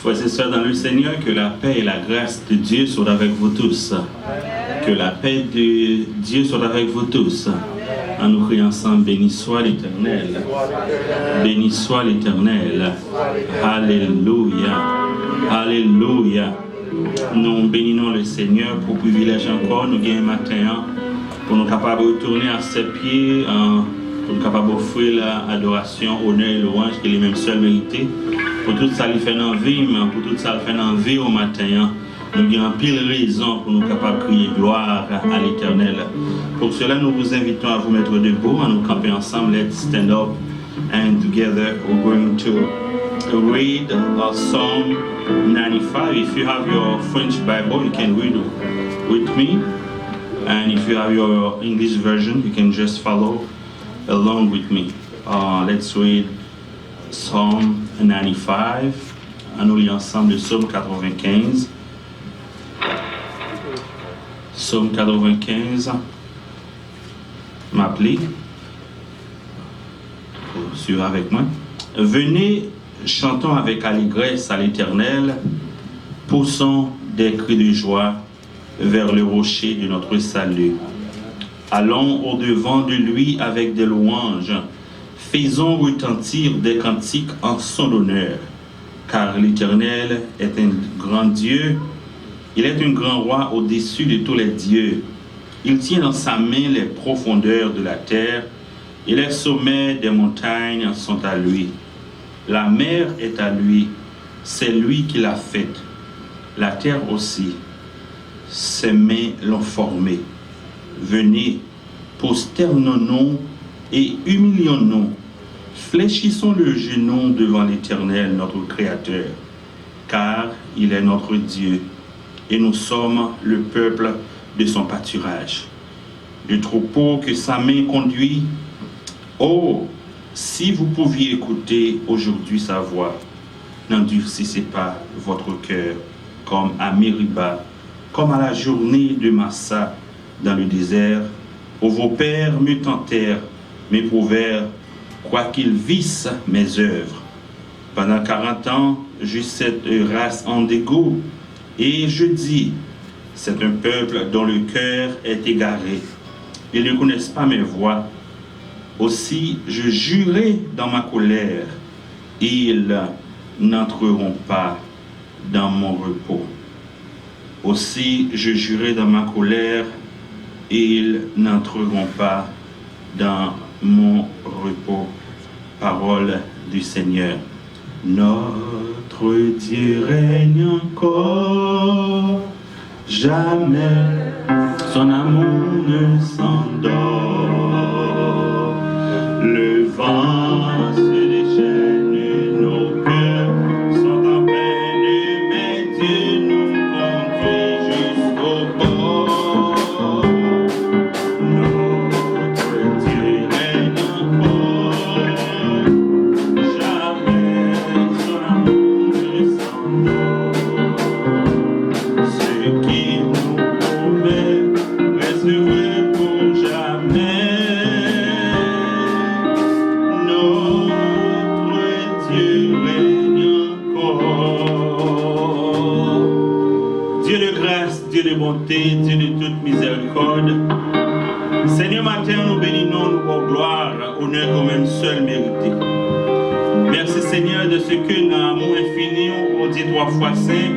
Frères et sœurs dans le Seigneur, que la paix et la grâce de Dieu soient avec vous tous. Que la paix de Dieu soit avec vous tous. En nous criant ensemble, béni soit l'Éternel. Béni soit l'Éternel. Alléluia. Alléluia. Nous bénissons le Seigneur pour le privilège encore. Nous gagnons matin pour nous capables de retourner à ses pieds, pour nous capables d'offrir l'adoration, honneur et louange qu'il est même seul mérité. Pour tout ça, il fait dans la vie, mais pour tout ça, il fait dans la vie au matin. Nous avons pile raison pour nous capables de crier gloire à l'Éternel. Pour cela, nous vous invitons à vous mettre debout, à nous camper ensemble. Let's stand up and together we're going to read Psalm 95. If you have your French Bible, you can read with me. And if you have your English version, you can just follow along with me. Let's read Psalm 95. Nous lisons ensemble le Psalm 95. Psalm 95. M'appeler. Suivez avec moi. Venez, chantons avec allégresse à l'Éternel, poussons des cris de joie vers le rocher de notre salut. Allons au-devant de lui avec des louanges, faisons retentir des cantiques en son honneur, car l'Éternel est un grand Dieu, il est un grand roi au-dessus de tous les dieux. Il tient dans sa main les profondeurs de la terre, et les sommets des montagnes sont à lui. La mer est à lui, c'est lui qui l'a faite, la terre aussi. Ses mains l'ont formé. Venez, prosternons-nous et humilions-nous. Fléchissons le genou devant l'Éternel, notre Créateur, car il est notre Dieu, et nous sommes le peuple de son pâturage. Le troupeau que sa main conduit. Oh, si vous pouviez écouter aujourd'hui sa voix, n'endurcissez pas votre cœur comme à Mériba, comme à la journée de Massa dans le désert, où vos pères me tentèrent, m'éprouvèrent, quoiqu'ils vissent mes œuvres. Pendant 40 ans, j'eus cette race en dégoût, et je dis, c'est un peuple dont le cœur est égaré. Ils ne connaissent pas mes voies. Aussi, je jurai dans ma colère, ils n'entreront pas dans mon repos. Aussi, je jurai dans ma colère, ils n'entreront pas dans mon repos. Parole du Seigneur. Notre Dieu règne encore, jamais son amour ne s'endort. Le vent se déchaîne, nos cœurs sont en peine, mais Dieu nous conduit jusqu'au bord. Notre Dieu règne encore, jamais son amour ne s'endort. Ce qui nous promet reste vrai pour jamais. Dieu de bonté, Dieu de toute miséricorde. Seigneur, matin, nous bénissons, nous pour gloire, honneur quand même seul mérité. Merci Seigneur de ce que dans l'amour infini, on dit 3 fois saint,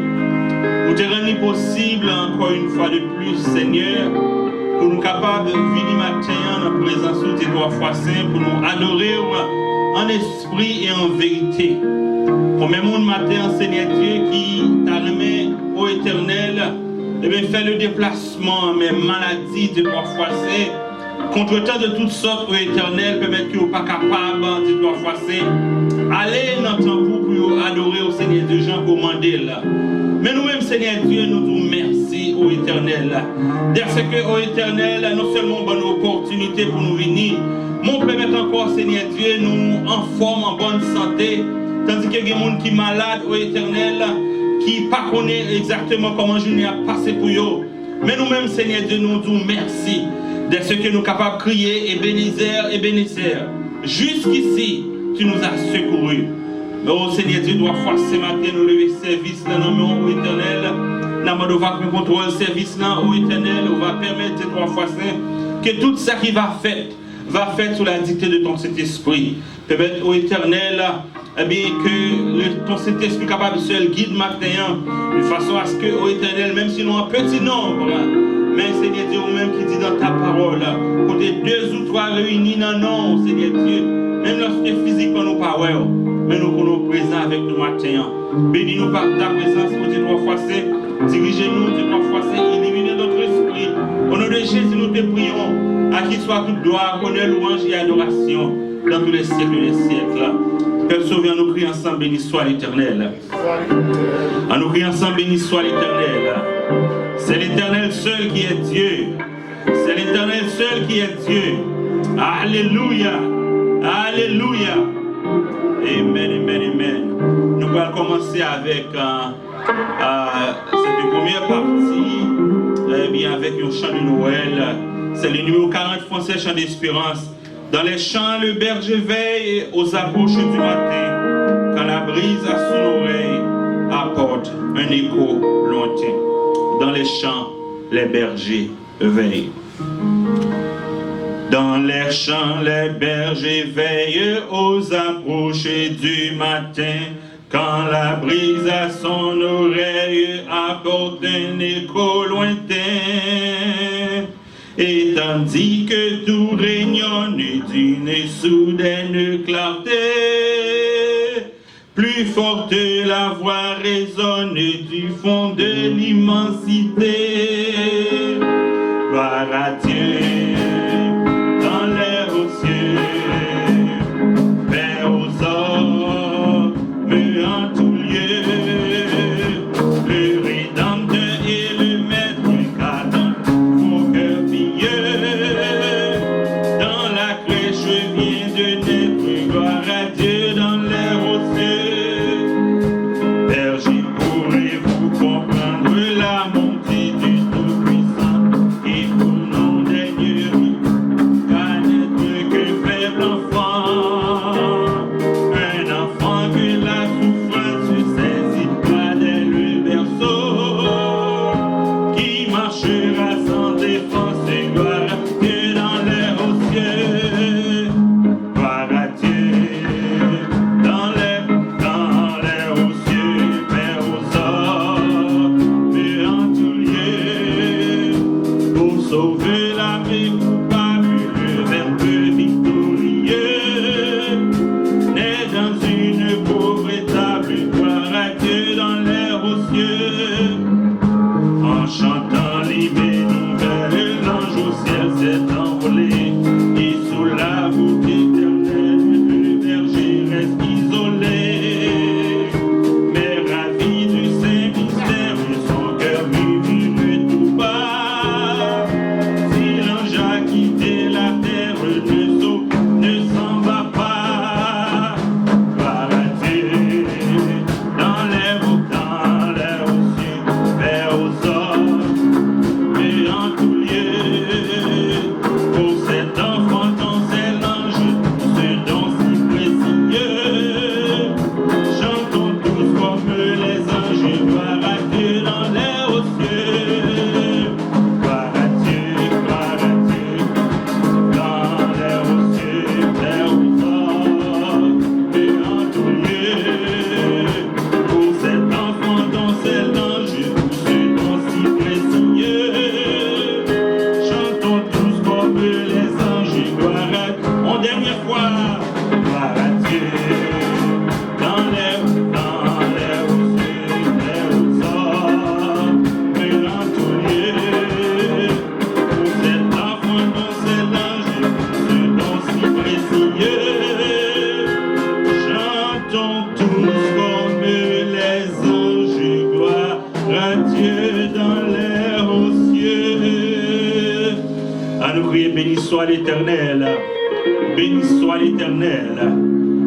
pour te rendre possible encore une fois de plus, Seigneur, pour nous capables de vivre matin en présence de 3 fois saint, pour nous adorer en esprit et en vérité. Pour même monde matin, Seigneur Dieu, qui t'a remis au éternel, et bien faire le déplacement, mes maladies de 3 fois saint, contre-temps de toutes sortes au éternel, permettre que vous pas capable de 3 fois saint, allez dans le temple pour adorer au Seigneur de Jean commandé là. Mais nous-mêmes, Seigneur Dieu, nous vous merci au éternel. Parce que au éternel, non seulement bonne opportunité pour nous venir, mais permettre encore, Seigneur Dieu, nous en forme, en bonne santé, tandis qu'il y a des gens qui sont malades au éternel, qui ne connaissent pas exactement comment je n'ai passé pour eux. Mais nous-mêmes, Seigneur Dieu, nous disons merci de ce que nous sommes capables de crier et bénir et bénir. Jusqu'ici, tu nous as secourus. Oh Seigneur Dieu, trois fois ce matin, nous lever service dans le nom éternel. Nous va contrôler le service là, au éternel. On va permettre trois fois que tout ça qui va faire sous la dictée de ton Saint-Esprit. Permettre au éternel, eh bien, que ton Saint-Esprit capable de seul guide matin, de façon à ce que, au éternel, même si nous avons un petit nombre, mais Seigneur Dieu, même qui dit dans ta parole, côté 2 ou 3 réunis dans le nom, Seigneur Dieu, même lorsque physiquement nous pas mais nous sommes présents avec nous matin. Bénis-nous par ta présence, ô Dieu, 3 fois saint. Dirigez-nous, Dieu, 3 fois saint. Illuminez notre esprit. Au nom de Jésus, nous te prions. À qui soit toute gloire, honneur, louange et adoration dans tous les siècles des siècles. Père Sauveur, nous crions ensemble, béni soit l'Éternel. En nous crions ensemble, béni soit l'Éternel. C'est l'Éternel seul qui est Dieu. C'est l'Éternel seul qui est Dieu. Alléluia. Alléluia. Amen, amen, amen. Nous allons commencer avec cette première partie, bien avec un chant de Noël. C'est le numéro 40 français, chant d'espérance. Dans les champs, le berger veille aux approches du matin, quand la brise à son oreille apporte un écho lointain. Dans les champs, les bergers veillent. Dans les champs, les bergers veillent aux approches du matin, quand la brise à son oreille apporte un écho lointain. Et tandis que tout rayonne d'une soudaine clarté, plus forte la voix résonne du fond de l'immensité. Gloire à Dieu.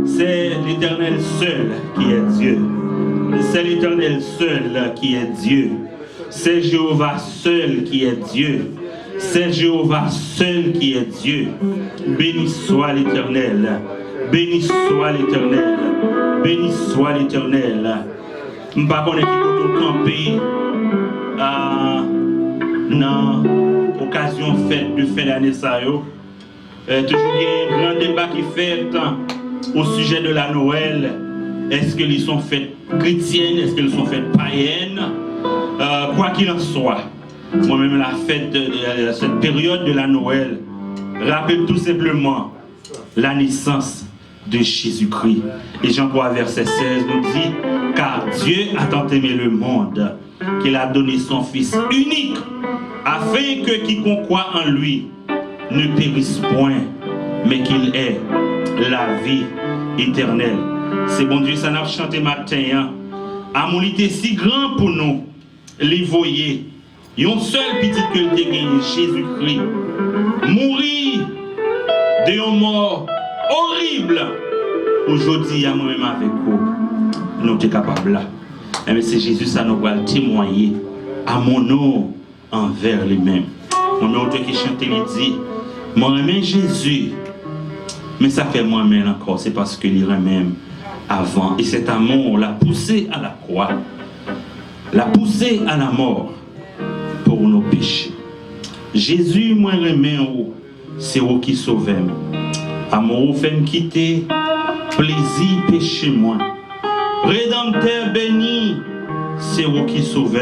C'est l'Éternel seul qui est Dieu. C'est l'Éternel seul qui est Dieu. C'est Jéhovah seul qui est Dieu. C'est Jéhovah seul qui est Dieu. Béni soit l'Éternel. Béni soit l'Éternel. Béni soit l'Éternel. Je ne sais pas qui est campé dans l'occasion de fin d'année. Toujours un grand débat qui fait au sujet de la Noël. Est-ce qu'ils sont fêtes chrétiennes? Est-ce qu'elles sont fêtes païennes? Quoi qu'il en soit, moi-même la fête de cette période de la Noël rappelle tout simplement la naissance de Jésus-Christ. Et Jean 3 verset 16 nous dit: car Dieu a tant aimé le monde qu'il a donné son Fils unique, afin que quiconque croit en lui ne périsse point, mais qu'il ait la vie éternelle. C'est bon Dieu, ça n'a pas chanté matin. Amour était si grand pour nous, les voyer. Un seul petit que le gagné, Jésus-Christ, mourir de une mort horrible. Aujourd'hui, à moi-même avec vous, nous sommes capables là. Mais c'est Jésus, ça nous va témoigner à mon nom envers lui-même. Mon autre qui chante, il dit: moi remets Jésus, mais ça fait moi-même encore, c'est parce que il remet avant. Et cet amour l'a poussé à la croix, l'a poussé à la mort pour nos péchés. Jésus, moi remets, c'est vous qui sauvez. Amour, fait me quitter, plaisir, péché, moi. Rédempteur béni, c'est vous qui sauvez.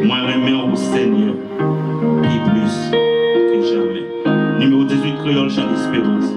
Moi remets au Seigneur, et plus que jamais. Numéro 18, Créole, chant d'espérance.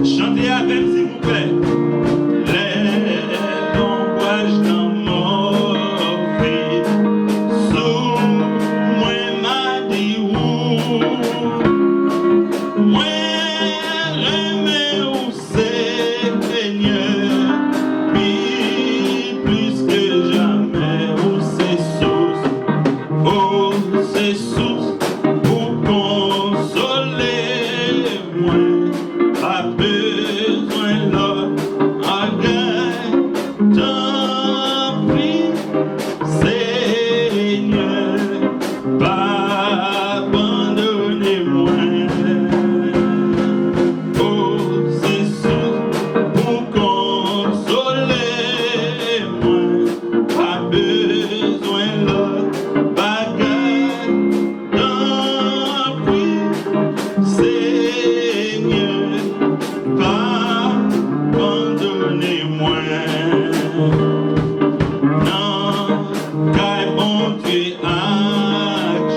Chantez avec, s'il vous plaît. pas besoin l'autre, t'en prie, Seigneur, pas abandonnez-moi. Oh, c'est sûr, pour consoler moi, pas besoin l'autre bagage, t'en prie, Seigneur, pas abandonnez-moi. Non, car bon Dieu a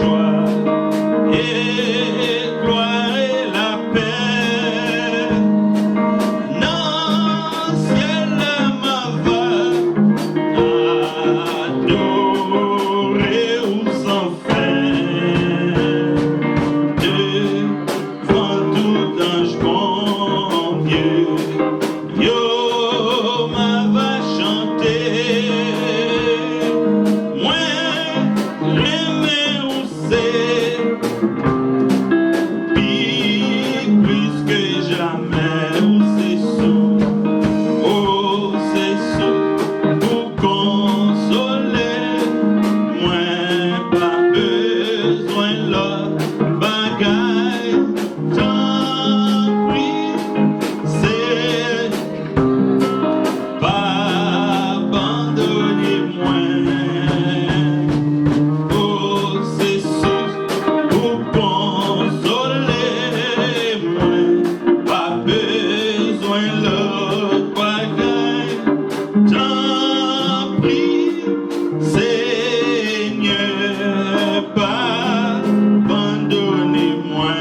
joie et gloire et la paix. Non, ciel ma va adorer ou sans fin. Devant tout ange bon Dieu, yo ma va chanter. Moi, l'aimer ou c'est plus que jamais, ou c'est sous, oh c'est sous, pour consoler. Moi, pas besoin l'autre bagaille, t'en prie, c'est pas abandonnez-moi. Oh, c'est sûr, pour consoler moi, pas besoin l'autre bagaille, t'en prie, Seigneur, pas abandonnez-moi.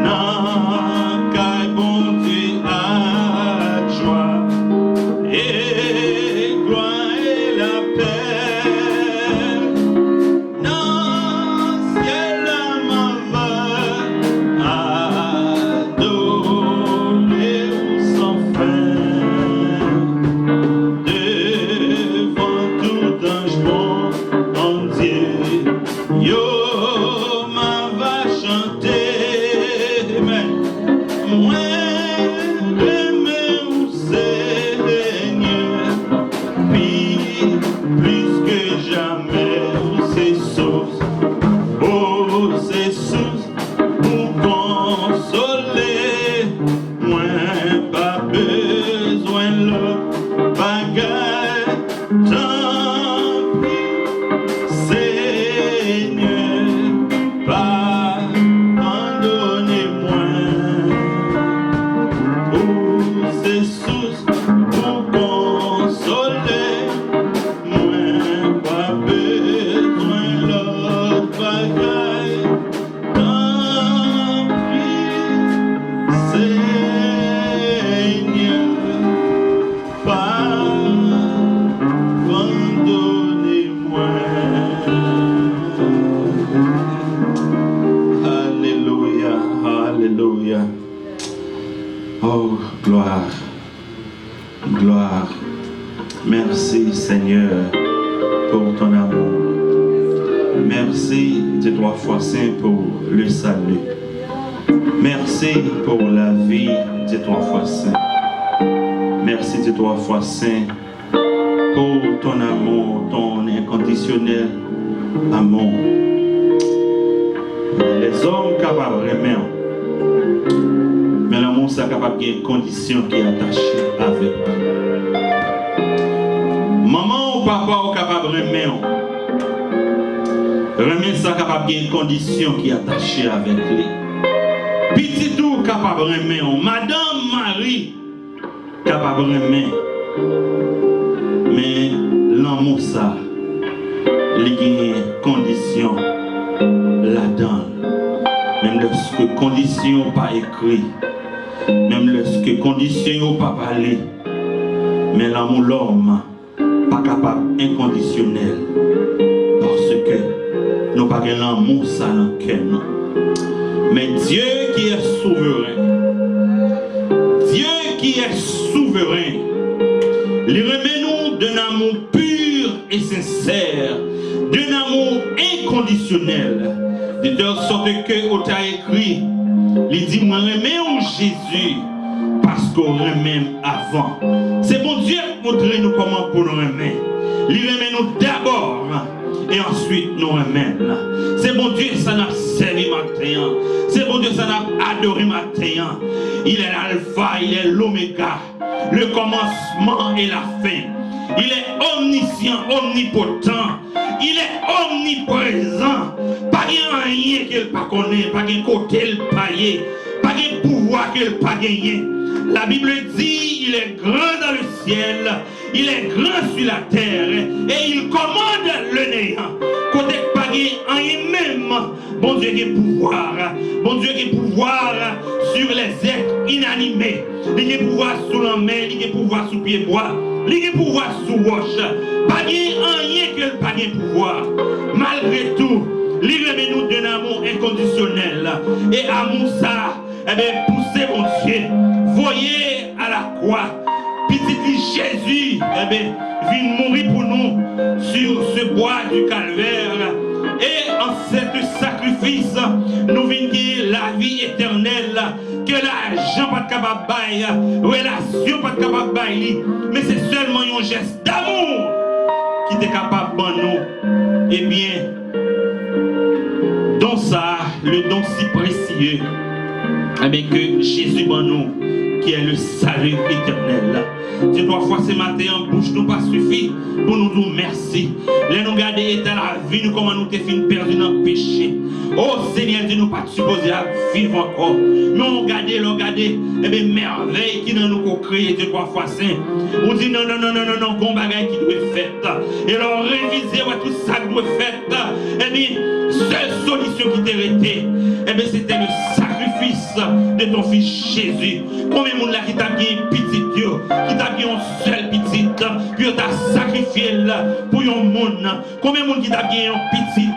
Non, car bon Dieu a joie et gloire et la paix. Non, ciel m'en va adorer ou sans fin. Devant tout ange bon Dieu, yo ma va chanter. Mais moi, l'aimer ou Seigneur, plus que jamais, ou c'est source, oh c'est source, pour consoler. Moi, pas besoin l'autre bagaille, tant pis, Seigneur, pas abandonnez-moi. Oh, c'est source pour consoler. Moi, pas besoin l'autre bagaille, tant pis, Seigneur, pas abandonnez-moi. Alléluia, alléluia. Oh, gloire, gloire. Merci Seigneur pour ton amour. Merci de trois fois saint pour le salut. Merci pour la vie de trois fois saint. Merci de trois fois saint pour ton amour, ton inconditionnel amour. Les hommes capables de remettre, mais l'amour c'est capable de une condition qui est attachée avec. Maman ou papa ou capable de remettre, ça capable de une condition qui est attachée avec lui. Petit tout capable de remettre, Madame Marie capable de remettre, mais l'amour ça, il y a une condition là-dedans. Même lorsque condition pas écrit, même lorsque condition pas parlé, mais l'amour l'homme pas capable inconditionnel parce que nous pas l'amour ça dans le cœur. Mais Dieu qui est souverain, Dieu qui est souverain, il remet nous d'un amour pur et sincère, d'un amour inconditionnel, de telle sorte que, au t'a écrit, Il dit, moi remets au Jésus parce qu'on remet avant. C'est bon Dieu qui montre nous comment pour nous remettre. Il remet nous d'abord et ensuite nous remet. C'est bon Dieu, ça n'a servi matin. C'est bon Dieu, ça n'a adoré matin. Il est l'alpha, il est l'oméga, le commencement et la fin. Il est omniscient, omnipotent. Il est omniprésent. Pas rien qu'il ne connaît, pas un côté qu'il paye, pas un pouvoir qu'il n'a pas gagné. La Bible dit, il est grand dans le ciel, il est grand sur la terre, et il commande le néant. Côté pas rien même, bon Dieu qui pouvoir, bon Dieu qui pouvoir sur les êtres inanimés, il qui pouvoir sous la main, il qui pouvoir sous pied bois, il qui pouvoir sous roche, pas rien que pas pouvoir. Malgré tout, il remet nous d'un amour inconditionnel, et amour ça, eh bien, poussez mon Dieu. Voyez à la croix, petit Jésus, eh bien, vient mourir pour nous sur ce bois du calvaire. Et en cet sacrifice, nous venons la vie éternelle, que l'argent pas capable de bailler, relation pas capable de bailler, mais c'est seulement un geste d'amour qui est capable de nous. Eh bien, dans ça, le don si précieux, eh bien, que Jésus en nous, qui est le salut éternel. Ces 3 fois ce matin en bouche nous pas suffit pour nous dire merci. Les nous garder état la vie, nous comment nous t'es fin perdu dans le péché. Oh Seigneur Dieu, nous pas supposés à vivre encore. Mais on regarde, eh bien merveille qui dans nous qu'on crée de 3 fois saint. On dit non, bon bagage qui doit être fait. Et alors réviser tout ça qui doit être fait. Eh bien, seule solution qui t'est restée, eh bien c'était le sacrifice de ton fils Jésus. Combien de monde là qui t'a bien petit Dieu, qui t'a bien un seul petit, puis t'a sacrifié pour un monde. Combien de monde qui t'a bien un petit,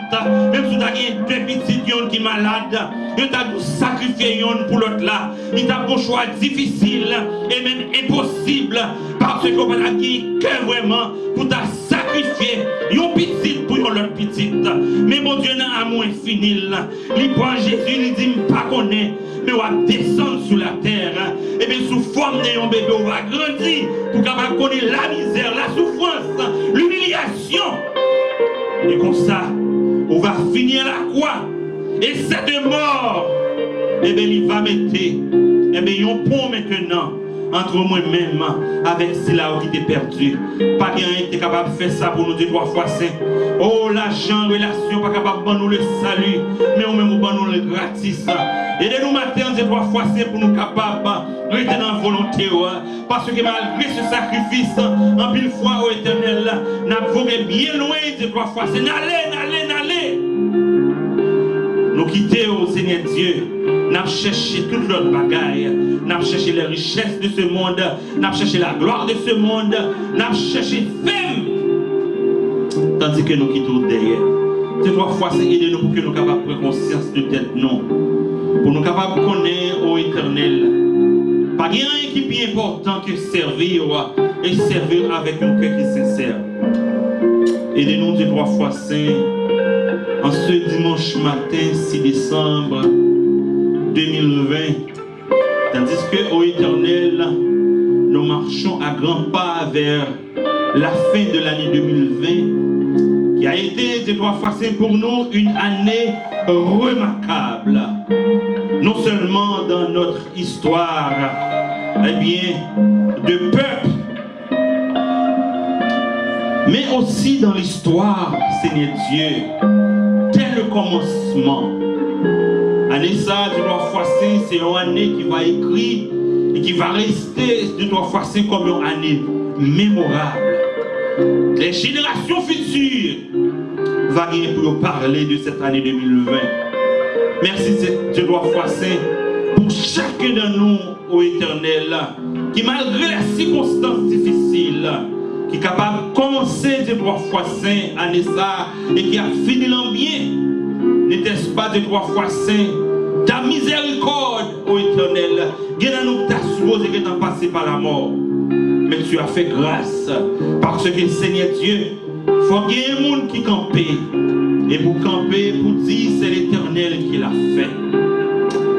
même si t'as bien 2 petits qui sont malades, il t'a sacrifié un pour l'autre là. Il t'a un choix difficile et même impossible parce que vous n'avez que vraiment pour t'a sacrifier un petit pour l'autre petit. Mais mon Dieu n'a amour infini. Il prend Jésus, il dit pas qu'on est, mais on va descendre sur la terre. Et bien sous forme d'un bébé, on va grandir pour capable connaître la misère, la souffrance, l'humiliation. Et comme ça, on va finir la croix. Et cette mort, et bien il va mettre, et bien un pont maintenant entre moi-même avec cela qui était perdu. Pas rien était capable de faire ça pour nous dire 3 fois saint. Oh, l'argent, relation, pas capable de nous le salut, mais on même nous le gratis. Aidez-nous matin, on dit 3 fois saint pour nous capables de rester dans la volonté. Parce que malgré ce sacrifice, en pile fois au éternel, nous avons bien loin de 3 fois saint. N'allez. Nous quitter au Seigneur Dieu. Nous avons cherché toute l'autre bagaille. Nous avons cherché les richesses de ce monde. Nous avons cherché la gloire de ce monde. Nous avons cherché femme. Tandis que nous quittons derrière. Ces 3 fois, c'est aider nous pour que nous soyons capables de prendre conscience de tête non. Pour nous capables de connaître au éternel. Pas rien qui est plus important que servir et servir avec un cœur qui est sincère. Aidez-nous ces 3 fois saint. En ce dimanche matin, 6 décembre 2020, tandis qu'au éternel, nous marchons à grands pas vers la fin de l'année 2020, qui a été, de 3 fois saint pour nous, une année remarquable. Non seulement dans notre histoire, eh bien, de peuple, mais aussi dans l'histoire, Seigneur Dieu, dès le commencement. Année ça, de 3 fois saint, c'est une année qui va écrire et qui va rester de 3 fois saint comme une année mémorable. Les générations futures vont gagner pour parler de cette année 2020. Merci de 3 fois saint pour chacun de nous au éternel, qui malgré les circonstances difficiles, qui est capable de commencer de 3 fois saint année ça et qui a fini l'an bien. N'était-ce pas de 3 fois saint ta miséricorde au éternel, qui nous t'a supposé que t'as passé par la mort, mais tu as fait grâce parce que Seigneur Dieu, il faut qu'il y ait un monde qui campe, et pour camper, pour dire c'est l'éternel qui l'a fait.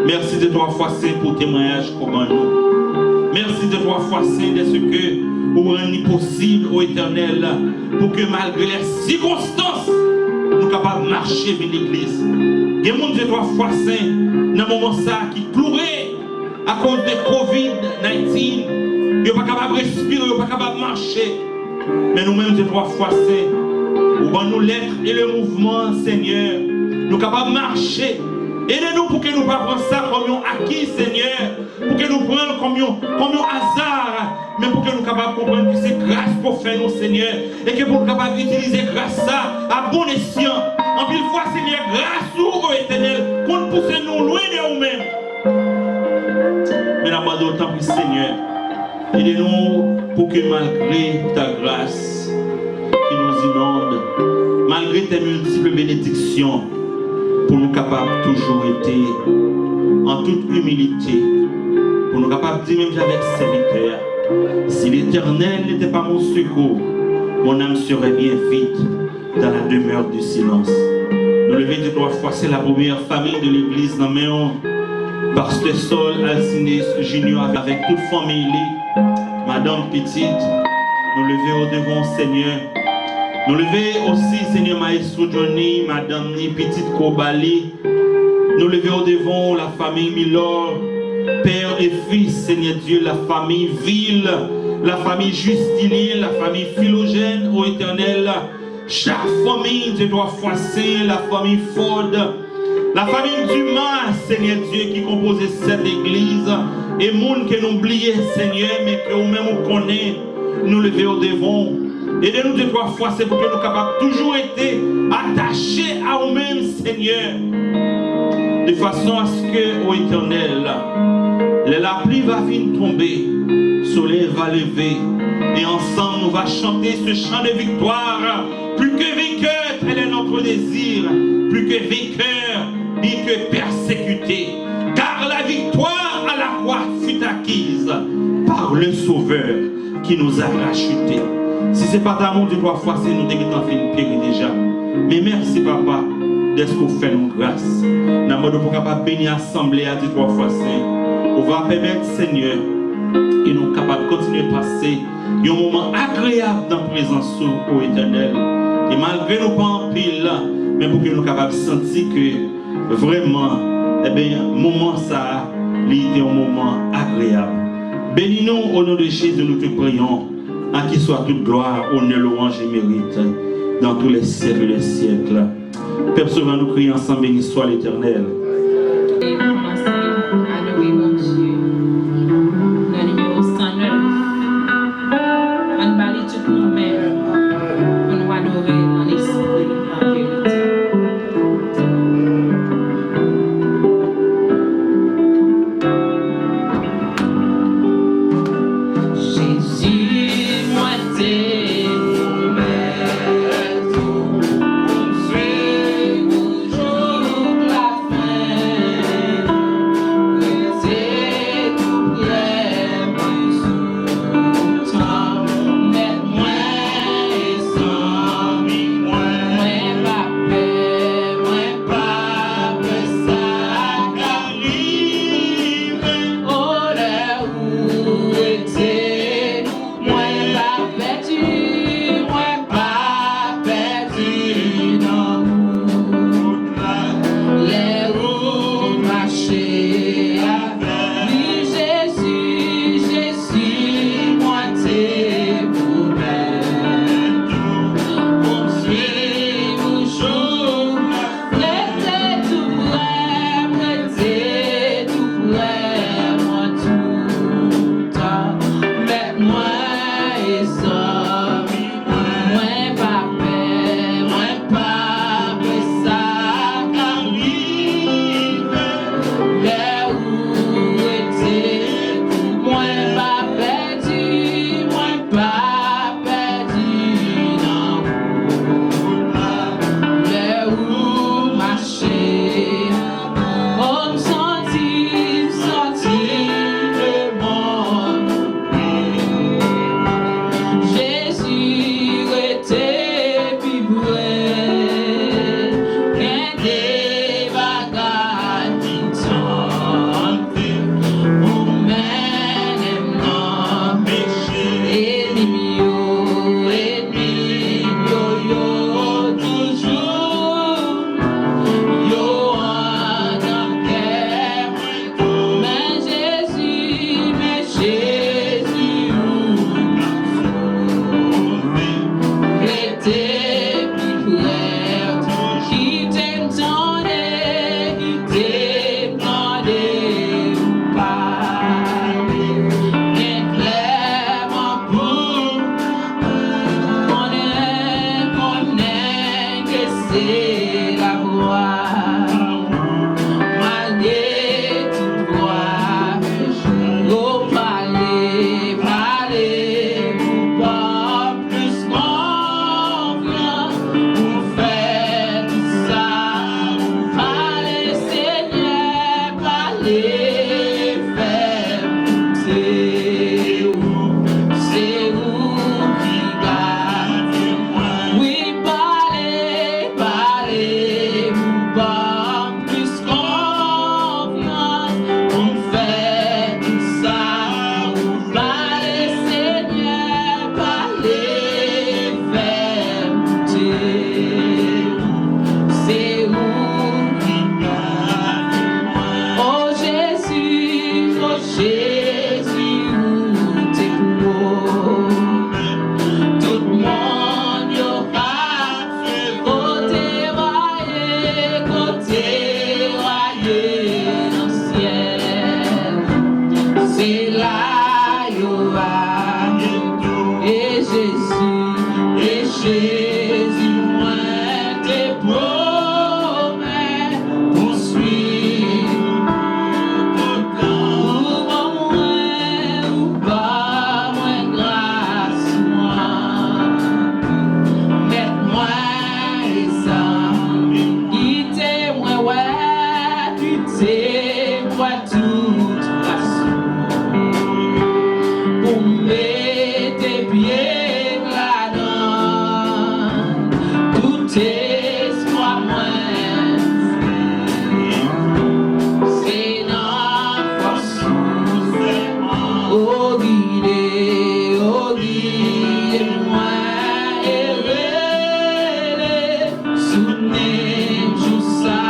Merci de trois fois Saint pour témoignage qu'on nous. Merci de trois fois Saint de ce que vous rendez possible au Éternel pour que malgré les circonstances, nous soyons capables de marcher vers l'église. Il y a des gens de trois fois Saint dans le moment ça qui plourait à cause de COVID-19. Ils ne sont pas capables de respirer, ils ne sont pas capables de marcher. Mais nous-mêmes de trois fois Saint, nous nous l'être et le mouvement, Seigneur, nous sommes capables de marcher. Aidez-nous pour que nous ne prenions pas ça comme un acquis, Seigneur, pour que nous prenions comme un hasard, mais pour que nous soyons capables de comprendre que c'est grâce pour faire nous, Seigneur, et que pour nous capables d'utiliser grâce ça à bon escient. En pile fois, Seigneur, grâce au Éternel, qu'on pousse nous loin de nous-mêmes. Mais nous d'autant plus, Seigneur, aidez-nous pour que malgré ta grâce qui nous inonde, malgré tes multiples bénédictions, pour nous capables toujours être en toute humilité, pour nous capables de dire même avec serviteur, si l'Éternel n'était pas mon secours, mon âme serait bien vite dans la demeure du silence. Nous lever de trois fois, c'est la première famille de l'église dans Méon, Pasteur Sol Alcines Junior avec toute famille, Madame Petite, nous lever au devant Seigneur. Nous levons aussi, Seigneur Maestro Johnny, Madame Ni, Petite Kobali. Nous levons au devant la famille Milor, Père et Fils, Seigneur Dieu, la famille Ville, la famille Justine, la famille Philogène, ô Éternel. Chaque famille de trois fois saint, la famille Ford, la famille Dumas, Seigneur Dieu, qui compose cette église. Et monde que nous oublions, Seigneur, mais que nous-mêmes nous connaissons, nous levons au devant. Aidez-nous de trois fois, c'est pour que nous soyons capables toujours être attachés à nous-mêmes, Seigneur. De façon à ce que, ô Éternel, la pluie va venir tomber, le soleil va lever, et ensemble nous allons chanter ce chant de victoire. Plus que vainqueur, tel est notre désir. Plus que vainqueur, bien que persécuté. Car la victoire à la croix fut acquise par le Sauveur qui nous a rachetés. Si ce n'est pas d'amour de trois fois, c'est nous qui avons péri déjà. Mais merci, Papa, de ce que vous faites nous grâce. Nous sommes capables de bénir l'assemblée à deux trois fois, on va permettre, Seigneur, que nous sommes capables de continuer à passer un moment agréable dans la présence au Éternel. Et malgré nos pas en pile, mais pour que nous soyons capables de sentir que vraiment, eh bien, moment ça, il est un moment agréable. Bénis-nous au nom de Jésus, nous te prions. À qui soit toute gloire, honneur, louange et mérite dans tous les siècles des siècles. Père Sauveur, nous crions ensemble, béni soit l'Éternel. Et commencer à louer mon Dieu. Dans le numéro 109, on balise tout le monde, on va adorer en esprit, en vérité. Pour suivre toujours la fin. Jésus, où t'es beau. Tout le monde y aura côté raillé dans le ciel. C'est là y aura et Jésus, moi tes promesses poursuivent. Ou pas moins grâce moi, mets-moi et ça, quittez-moi ouais, quittez-moi toute façon, pour mettre tes pieds là-dedans, tout espoir moins, c'est notre force. Oh guidez-moi et soutenez-moi juste ça,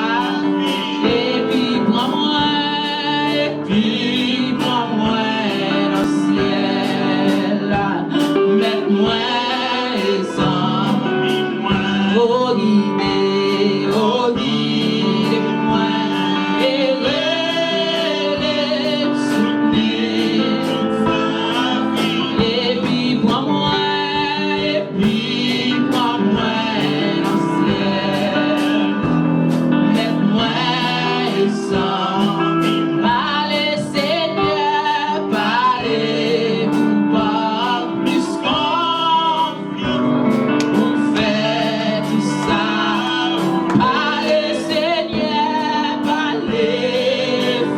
et puis prends-moi dans le ciel, mets-moi et sans, oh guidez-moi et soutenez. Et puis prends-moi dans le ciel, mets-moi et sans, parlez Seigneur, parlez vous pas plus confiance, on fait tout ça, parlez Seigneur, parlez,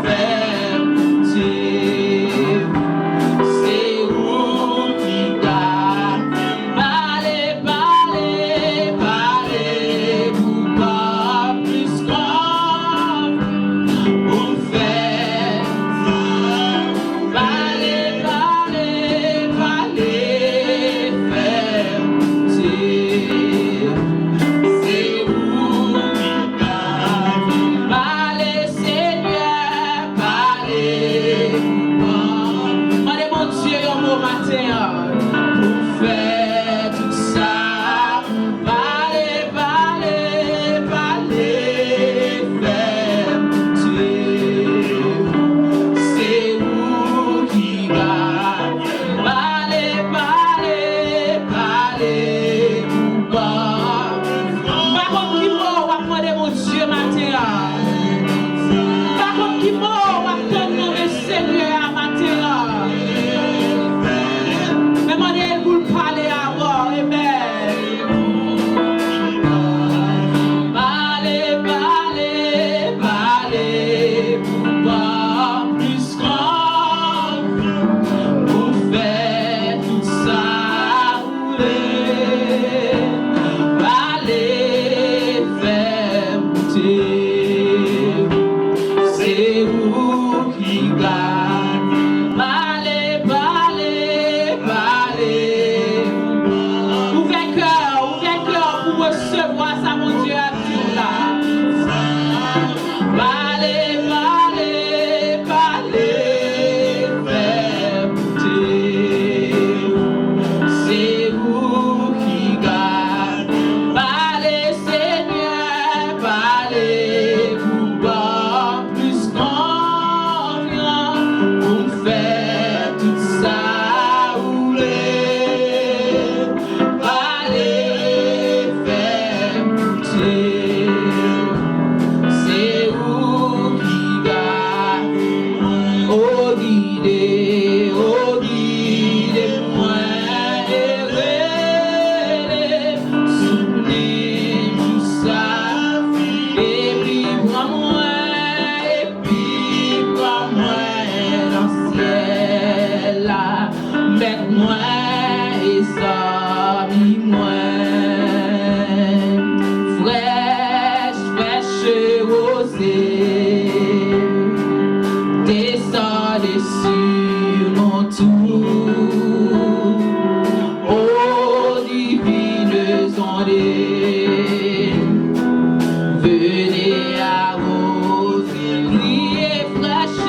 fais goûter. C'est vous qui garde, parlez, vous pas plus grand, vous faites, parlez, faites goûter. C'est vous qui garde, parlez Seigneur, parlez vous pas. Demandez mon Dieu un mot matin pour faire tout ça. Parlez, faites goûter. C'est vous qui garde, parlez, vous pas. Par contre qui mort, on va demander mon Dieu matin. Par contre qui mort, on va attendre le Seigneur matin. Demandez vous le parler avant, amen. Parlez, vous pas plus grand, vous faites tout ça, vous voulez. Parlez, faites goûter. C'est vous qui gagnez. Ouvrez cœur pour recevoir ça, mon Dieu, à tout là. Parlez, faites goûter. C'est vous qui gagnez. Parlez, Seigneur, vous pas plus confiant, vous faites tout ça, vous voulez. Parlez, faites goûter. C'est vous qui gagnez. Oh guidez-moi et soutenez tout ça. Et puis prends-moi dans le ciel, mets-moi et moi fraîche rosée, descendez sur mon tour, ô divines ondées, venez arroser, priez fraîche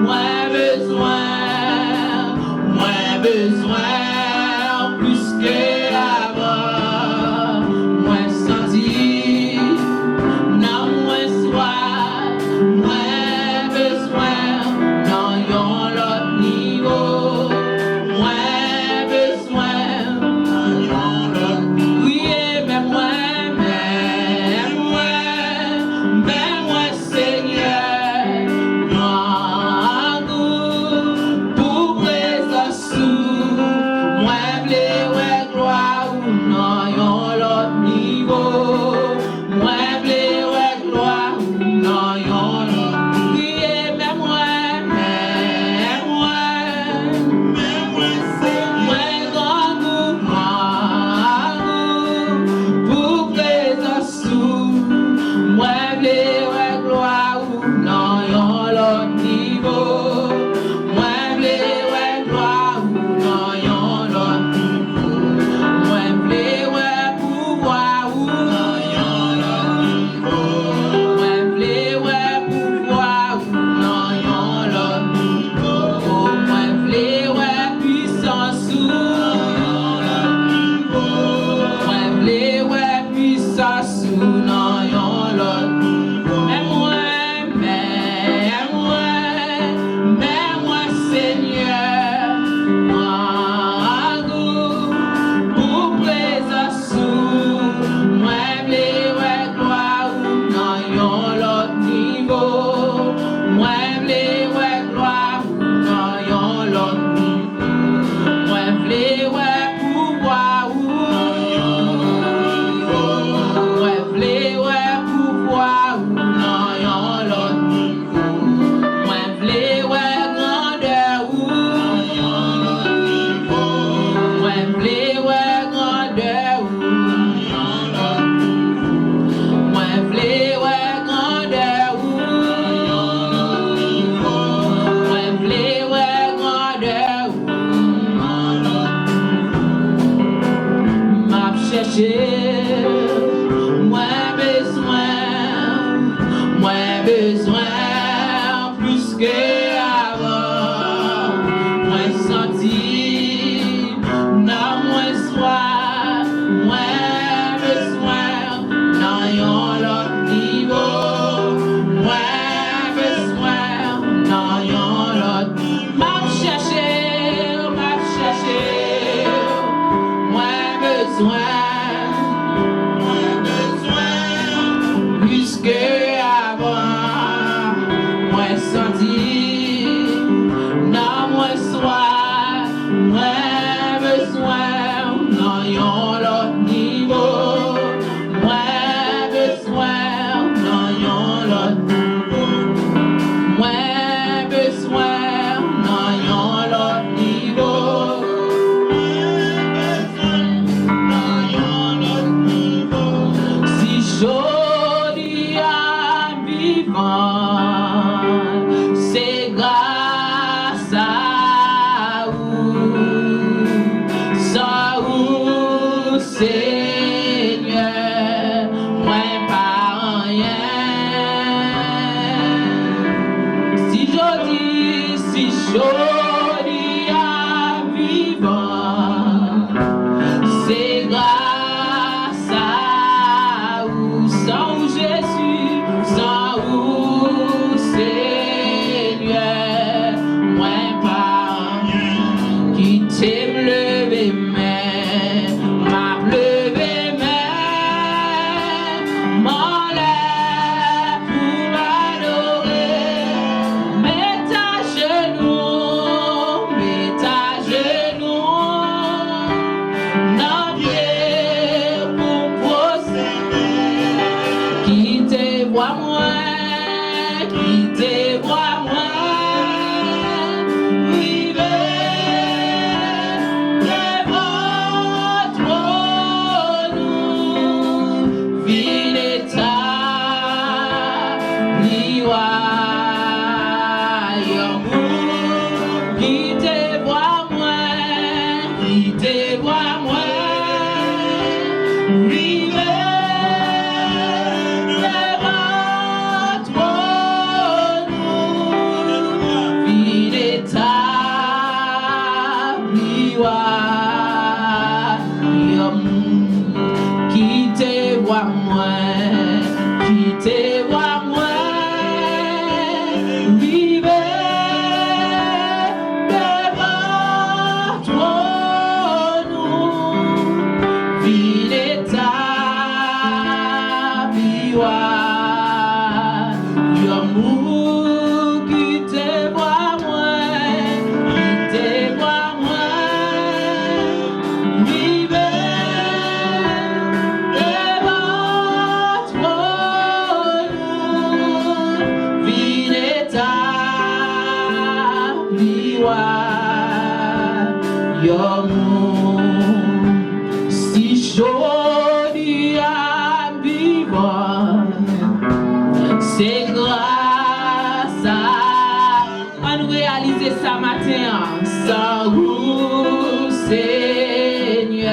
moins besoin, plus que avant, moins senti, non moins soif, moins besoin, non yon l'autre niveau, moins besoin, non yon l'autre, oui, mais moi, Seigneur, moi, goût, pour présence sous, moi, blé, ouais, gloire, ou non, yon l'autre niveau, moi, blé, ouais, gloire, ou non, yon l'autre, oui, mais moi, grand goût, pour présence sous, moi, blé, ouais, gloire, ou non, yon l'autre niveau, moi, blé, ouais, gloire, ou non, yon l'autre niveau, moi, blé, ouais, pouvoir, ou non, yon l'autre niveau, moi, blé, ouais, pouvoir, ou non, yon l'autre niveau, moi, blé, ouais, puissance, ou non, yon l'autre niveau, moi, blé, ouais, puissance, ou non, yon l'autre niveau, mais moi, Seigneur, moi, goût, pour présence sous, moi, blé, ouais, gloire, ou non, yon l'autre niveau, moi, blé, ouais, gloire, ou non, yon l'autre niveau, moi, blé, ouais, pouvoir, ou non, yon l'autre niveau, moi, blé, ouais, pouvoir, ou non, yon l'autre niveau, moi, blé, ouais, grandeur, ou non, yon l'autre niveau, moi, blé, ouais, grandeur, ou non, yon l'autre niveau, moi, blé, ouais, grandeur, ou non, yon l'autre niveau, moi, blé, ouais, grandeur, ou non, l'autre niveau, m'a cherché, moins besoin, plus que avant, moins senti, non moins soif, moins besoin, non yon l'autre niveau, moins besoin, non yon l'autre, m'a cherché, moins besoin, plus que avant, moins senti, non moins soif, moins besoin, non yon l'autre niveau, moins besoin, non yon l'autre niveau, moins besoin, non yon l'autre niveau, non yon l'autre niveau, si joli à vivant, c'est grâce à vous, sans vous, Seigneur, moi pas rien. Si joli à vivant, c'est grâce à vous, sans vous, Jésus, sans vous, Seigneur, moi pas rien. Qui t'aime lever main, m'a levé main, m'enlève pour m'adorer, mets ta genou royaume. Si joli à vivre, c'est grâce à on réaliser ça matin. Sans vous, Seigneur,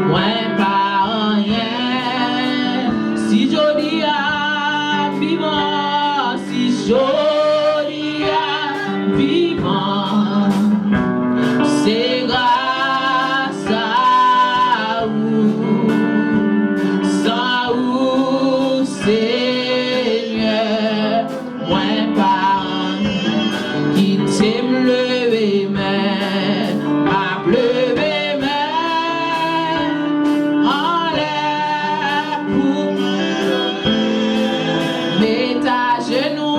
moi pas rien. Si joli à vivre, si joli à vivre, c'est grâce à vous. Sans vous, Seigneur, moi pas qui t'aime lever main, à lever main en l'air pour mets ta genou,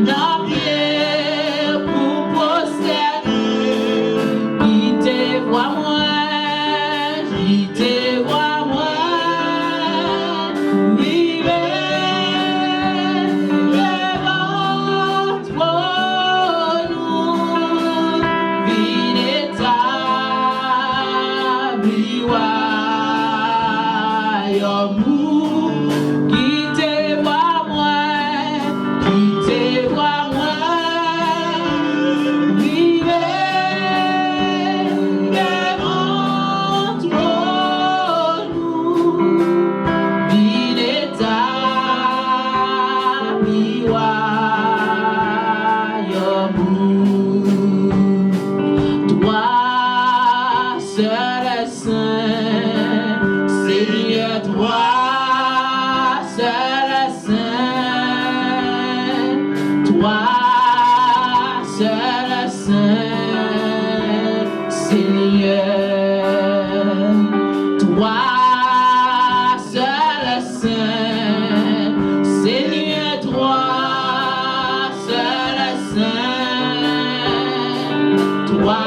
dans prière pour prosterner, qui te voit moi, qui te voit moi, vivez devant nous, vine établi royaume, qui te voit moi, qui te voit moi, vivez devant nous, vine établi royaume. Toi seul est saint, Seigneur, toi seul est saint, toi seul est saint, Seigneur, toi seul est saint, Seigneur, toi seul est saint, toi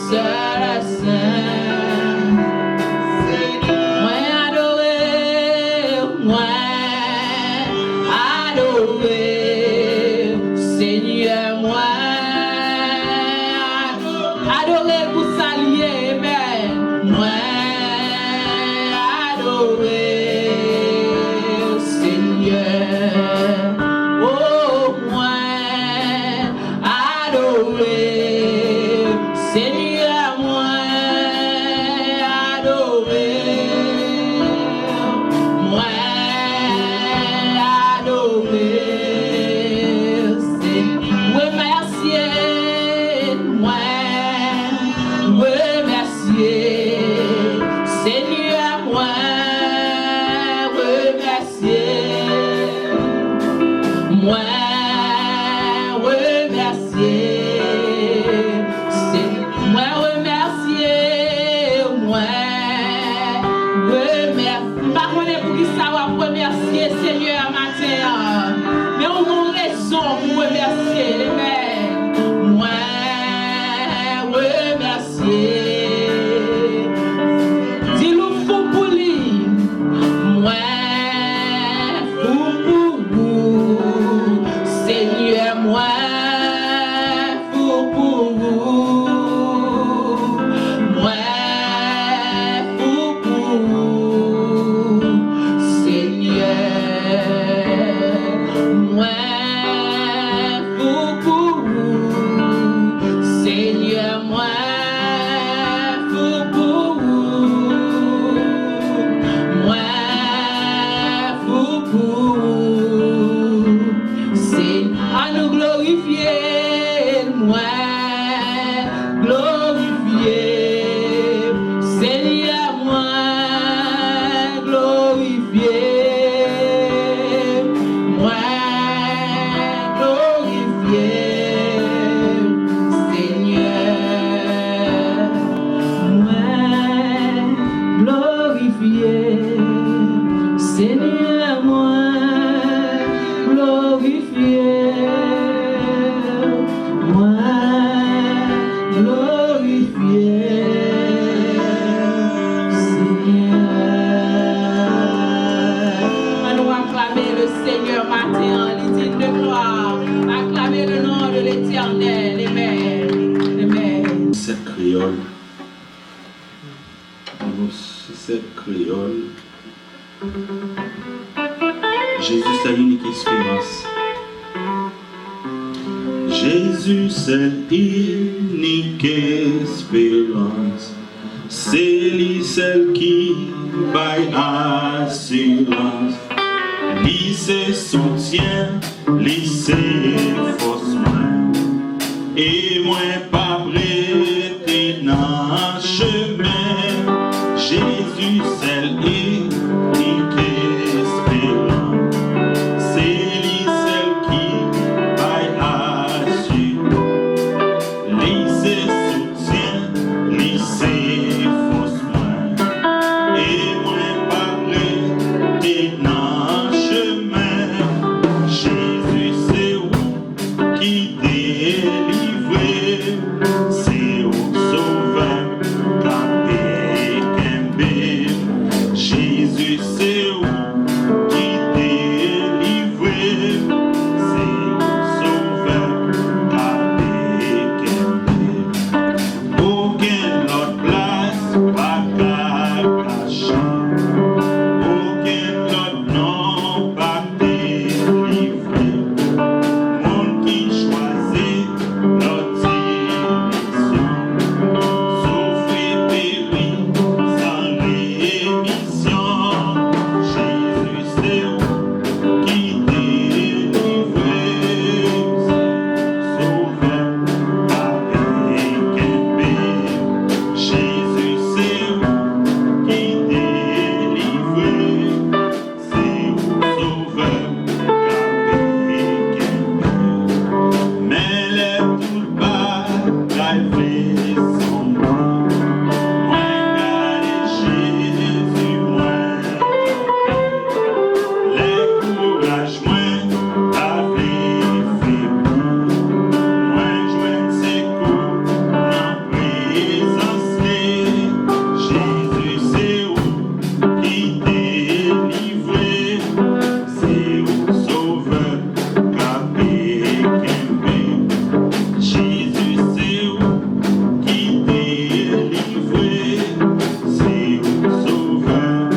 seul est saint. Moi adorer, Seigneur, moi adorer pour s'allier, mais moi adorer, Seigneur, oh moi adorer, Seigneur, moi adorer, moi adorer, remercier, moi remercier, Seigneur, moi remercier, moi remercier, moi remercier, moi remercier. Pas qu'on est pour qui ça va remercier Seigneur matin, mais on a raison pour remercier les mères. Moi remercier, dis-le fou pour lui, moi fou pour vous, Seigneur, moi fou pour vous, moi fou pour vous, Seigneur, moi fou pour vous, Seigneur, moi fou pour vous, moi fou pour vous, Seigneur, à nous glorifier, moi glorifier, Seigneur, moi glorifier, moi glorifier, Seigneur, moi glorifier, Seigneur, moi glorifier, moi glorifier, Seigneur. Allons acclamer le Seigneur français, créole. Jésus, c'est l'unique espérance. Jésus, c'est l'unique espérance. C'est lui celle qui baille assurance. Lui c'est soutien, lui c'est force main. Et moi pas prêté dans chemin. Jésus c'est l'unique espérance. C'est lui celle qui baille assurance. Lui c'est soutien, lui c'est force main. Et moi pas prêté dans chemin. Jésus c'est où qui délivre. C'est au sauveur capé Kembe. Jésus c'est où qui délivre. C'est au sauveur capé Kembe. Aucune autre place pas caché. Aucun autre nom pas délivré. Monde qui choisit notre direction. Souffrir, périr, sans rémission. Jésus c'est où qui délivre. Sauveur, avec Kembe. Jésus c'est où qui délivre. C'est où sauveur, avec Kembe. Mais les tout bas, driver son moi. Moi garder Jésus, moi les courage, moi avec fébrile. Moi joindre ses coups dans présence. Jésus c'est où qui délivre. C'est où sauveur, capé Kembe. Jésus c'est où qui délivre. C'est où sauveur,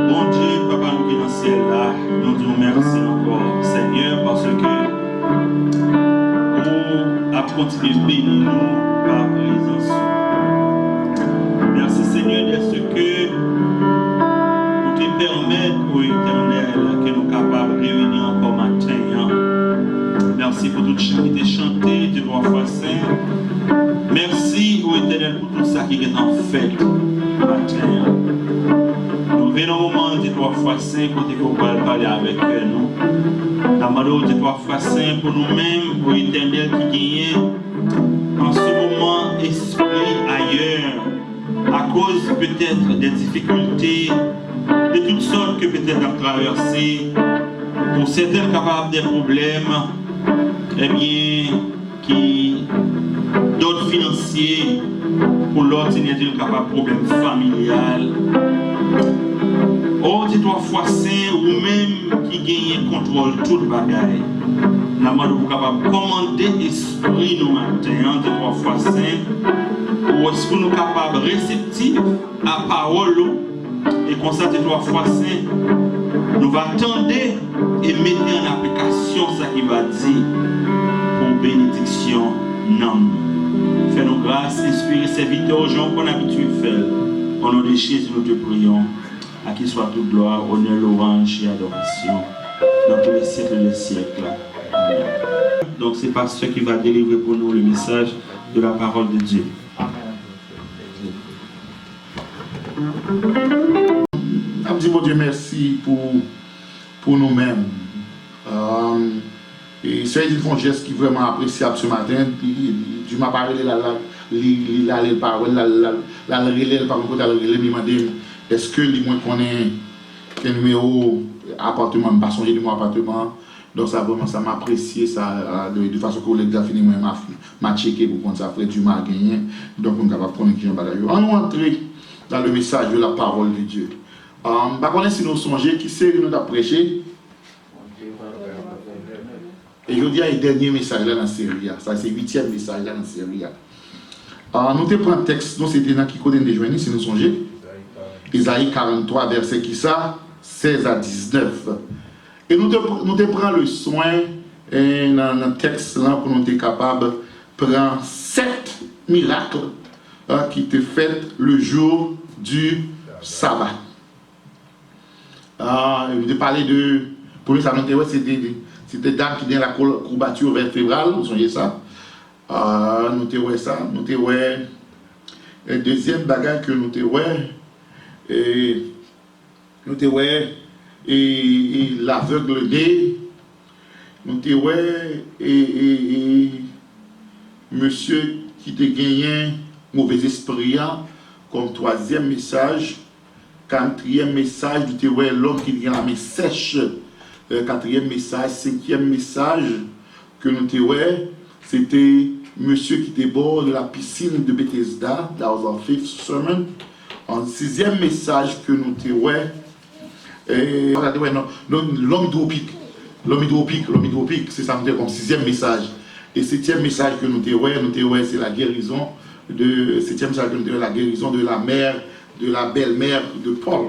bon Dieu, Papa, nous qui dans le ciel là, nous disons merci encore, Seigneur, parce que vous avez continué de bénir nous par la présence. Merci Seigneur de ce que vous te permettez, ô Éternel, que nous sommes capables de réunir encore matin. Merci pour tout chant qui était chanté de 3 fois saint. Merci ô Éternel pour tout ça qui est en fait matin. Nous venons au moment de 3 fois saint pour pouvoir parler avec nous. Nous demandons de 3 fois saint pour nous-mêmes, ô Éternel qui gagne en ce moment esprit ailleurs, à cause peut-être des difficultés, de toutes sortes que peut-être à traverser, pour certains capables des problèmes, eh bien, qui d'autres financiers, pour l'autre, il y a des capables de problèmes familiales. Oh, c'est 3 fois saint ou même qui gagne contrôle tout le bagage. Nous sommes capables de commander l'esprit nous matin, c'est 3 fois saint, ou est-ce que nous sommes capables de réceptifs à la parole et comme ça, c'est 3 fois saint, nous allons attendre et mettre en application ce qu'il va dire pour bénédiction. Non. Fais-nous grâce, inspire serviteur aux gens qu'on a habitué de faire. Au nom de Jésus, nous te prions. À qui soit toute gloire, honneur, louange et adoration dans tous les siècles des siècles. Amen. Donc c'est pasteur qui va délivrer pour nous le message de la parole de Dieu. Je dis mon Dieu merci pour nous-mêmes. Et c'est un geste qui est vraiment appréciable ce matin. Tu m'as parlé de la parole, la relève par contre, la relève, il m'a dit est-ce que les moins connaissent quel numéro appartement, pas changer de mon appartement. Donc ça vraiment ça m'a apprécié ça de façon que les gars fini m'a checké pour prendre ça après du m'a gagné. Donc on est capable de prendre qui en bataille. On entrer dans le message de la parole de Dieu. Par contre si nous songeons qui c'est que nous a prêché. Et je dis le dernier message là dans la série. Ça, c'est le 8e message là dans la série. Nous te prenons un texte, nous c'était dans qui côté de joindre, si nous songeons. Isaïe 43, verset qui ça 16 à 19. Et nous te prenons le soin dans le texte là pour nous être capable de prendre 7 miracles qui étaient faits le jour du sabbat. Je vais parler de. Pour nous, ça c'était date qui est la courbature vertébrale, vous voyez ça. Nous te ça, nous te le deuxième bagage que nous te nous te et l'aveugle né, nous te et monsieur qui te gagné mauvais esprit comme troisième message, quatrième message, nous te l'homme qui gagne la main sèche, quatrième message, cinquième message que nous te c'était monsieur qui déborde de la piscine de Bethesda, that was our 5th sermon. En 6e message que nous te l'homme hydropique, c'est ça nous comme 6e message. Et 7e message que nous te c'est la guérison de 7e message que nous te la guérison de la mère, de la belle-mère de Paul.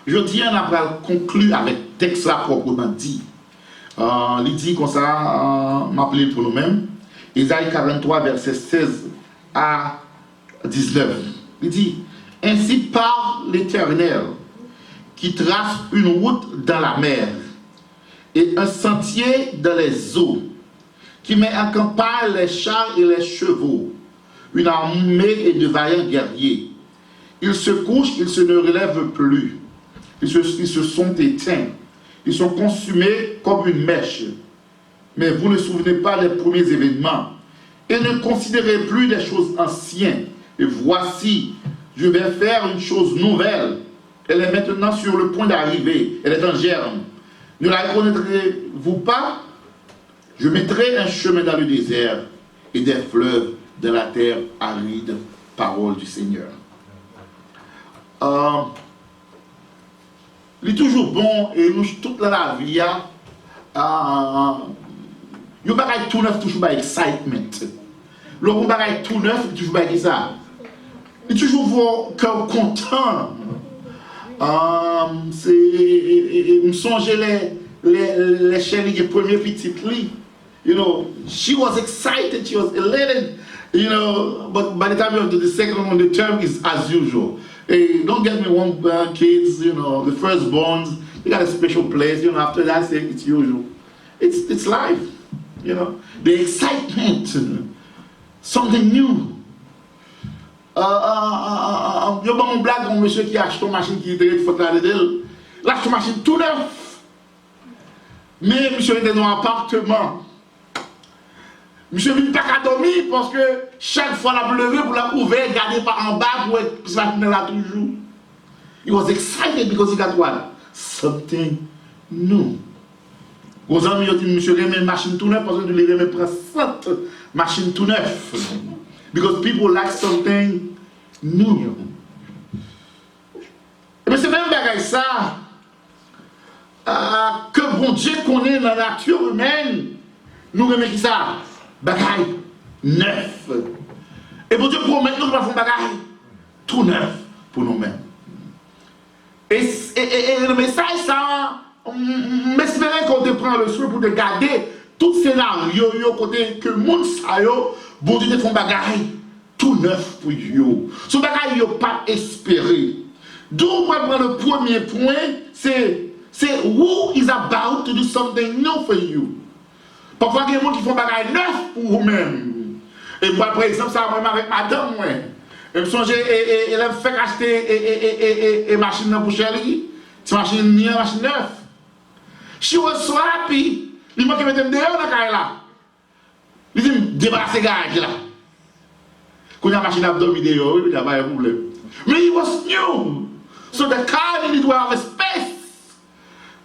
Je tiens à conclure avec texte là proprement dit. Il dit comme ça, m'appeler pour nous-mêmes. Isaïe 43, verset 16 à 19. Il dit, ainsi parle l'Éternel, qui trace une route dans la mer et un sentier dans les eaux, qui met en campagne les chars et les chevaux, une armée et de vaillants guerriers. Ils se couchent, ils se ne relèvent plus. Ils se sont éteints. Ils sont consumés comme une mèche. Mais vous ne souvenez pas des premiers événements. Et ne considérez plus des choses anciennes. Et voici, je vais faire une chose nouvelle. Elle est maintenant sur le point d'arriver. Elle est en germe. Ne la reconnaîtrez-vous pas? Je mettrai un chemin dans le désert et des fleuves dans la terre aride. Parole du Seigneur. Il est toujours bon, et nous, toute la vie, il y a tout neuf, toujours pas excitement. Le bon bagage tout neuf, il toujours pas ça. Il est toujours vos cœurs contents. Me songe les chéris des premiers petits lits. You know, she was excited, she was elated, you know, but by the time you go to the second one, the term is as usual. Hey, don't get me wrong, kids, you know, the firstborns, they got a special place, you know, after that, it's usual. It's life, you know, the excitement, something new. Il y a un blague, un monsieur qui a acheté une machine qui était faute là dedans. Il a acheté une machine tout neuf. Mais monsieur était dans un appartement. Monsieur ne pas qu'à dormir parce que chaque fois la levé pour la ouvrir, garder par en bas pour être là toujours. He was excited because he got what? Something new. Vos amis ont dit, monsieur remet une machine tout neuf parce que tu remet prendre 100 machines tout neuf. Because people like something new. Mais c'est même bagage ça que bon Dieu connaît dans la nature humaine. Nous remet qui ça? Bagage neuf. Et bon Dieu promet nous de faire un bagage tout neuf pour nous-mêmes. Et le message ça, m'espérer qu'on te prend le soin pour te garder tout scénario côté que le monde ça yo, bon Dieu te font bagage tout neuf pour yo. Ce bagage yo pas espéré. D'où on va prendre le premier point, c'est who is about to do something new for you. Parfois il y a des gens qui font bagage neuf pour vous-même. Et moi par exemple ça moi avec madame moi. Et me songe et elle me fait acheter et machine pour chérie. C'est machine neuve. She was so happy. Il m'a mettre dehors dans la là. Il dit débarrasser gage là. Quand la machine a dormi dehors, il n'y a pas de problème. Mais it was new. So the car needed to have a space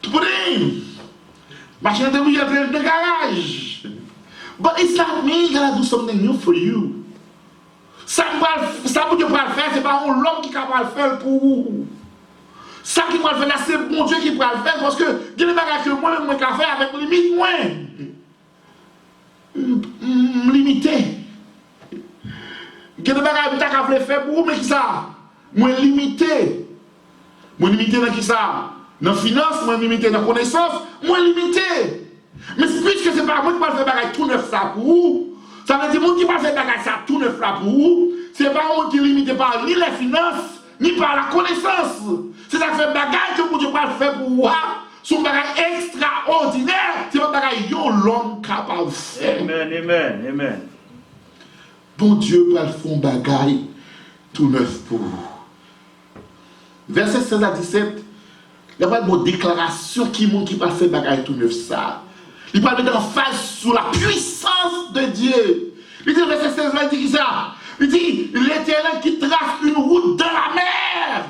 to put in. Machine était obligée de dans le garage. But it's not me gonna do something new for you. Ça que Dieu peut le faire, c'est pas l'homme qui est capable de le faire pour vous. Ça qui va le faire, c'est bon Dieu qui peut le faire parce que il y a des bagages que moi-même je peux faire avec limite moins. limité. Il y a des bagages qui ont fait pour vous, mais qui ça? Moi limité. Moi limité dans qui ça? Dans la finance, moi limité dans la connaissance, moi limité. Mais puisque ce n'est pas moi qui vais faire bagages tout neuf ça pour vous, ça veut dire que moi qui vais faire bagages ça tout neuf là pour vous, ce n'est pas moi qui est limité par ni les finances, ni par la connaissance. C'est ça qui fait bagages que vous devez faire pour vous. Son bagage extraordinaire, c'est un bagage que l'homme capable de faire. Amen, amen, amen. Bon Dieu va faire un bagage tout neuf pour vous. Verset 16 à 17, il y a pas de déclaration qui va faire bagage tout neuf ça. Il va mettre en face sur la puissance de Dieu. Il dit, verset 16, il dit ça. Il dit, l'Éternel qui trace une route dans la mer.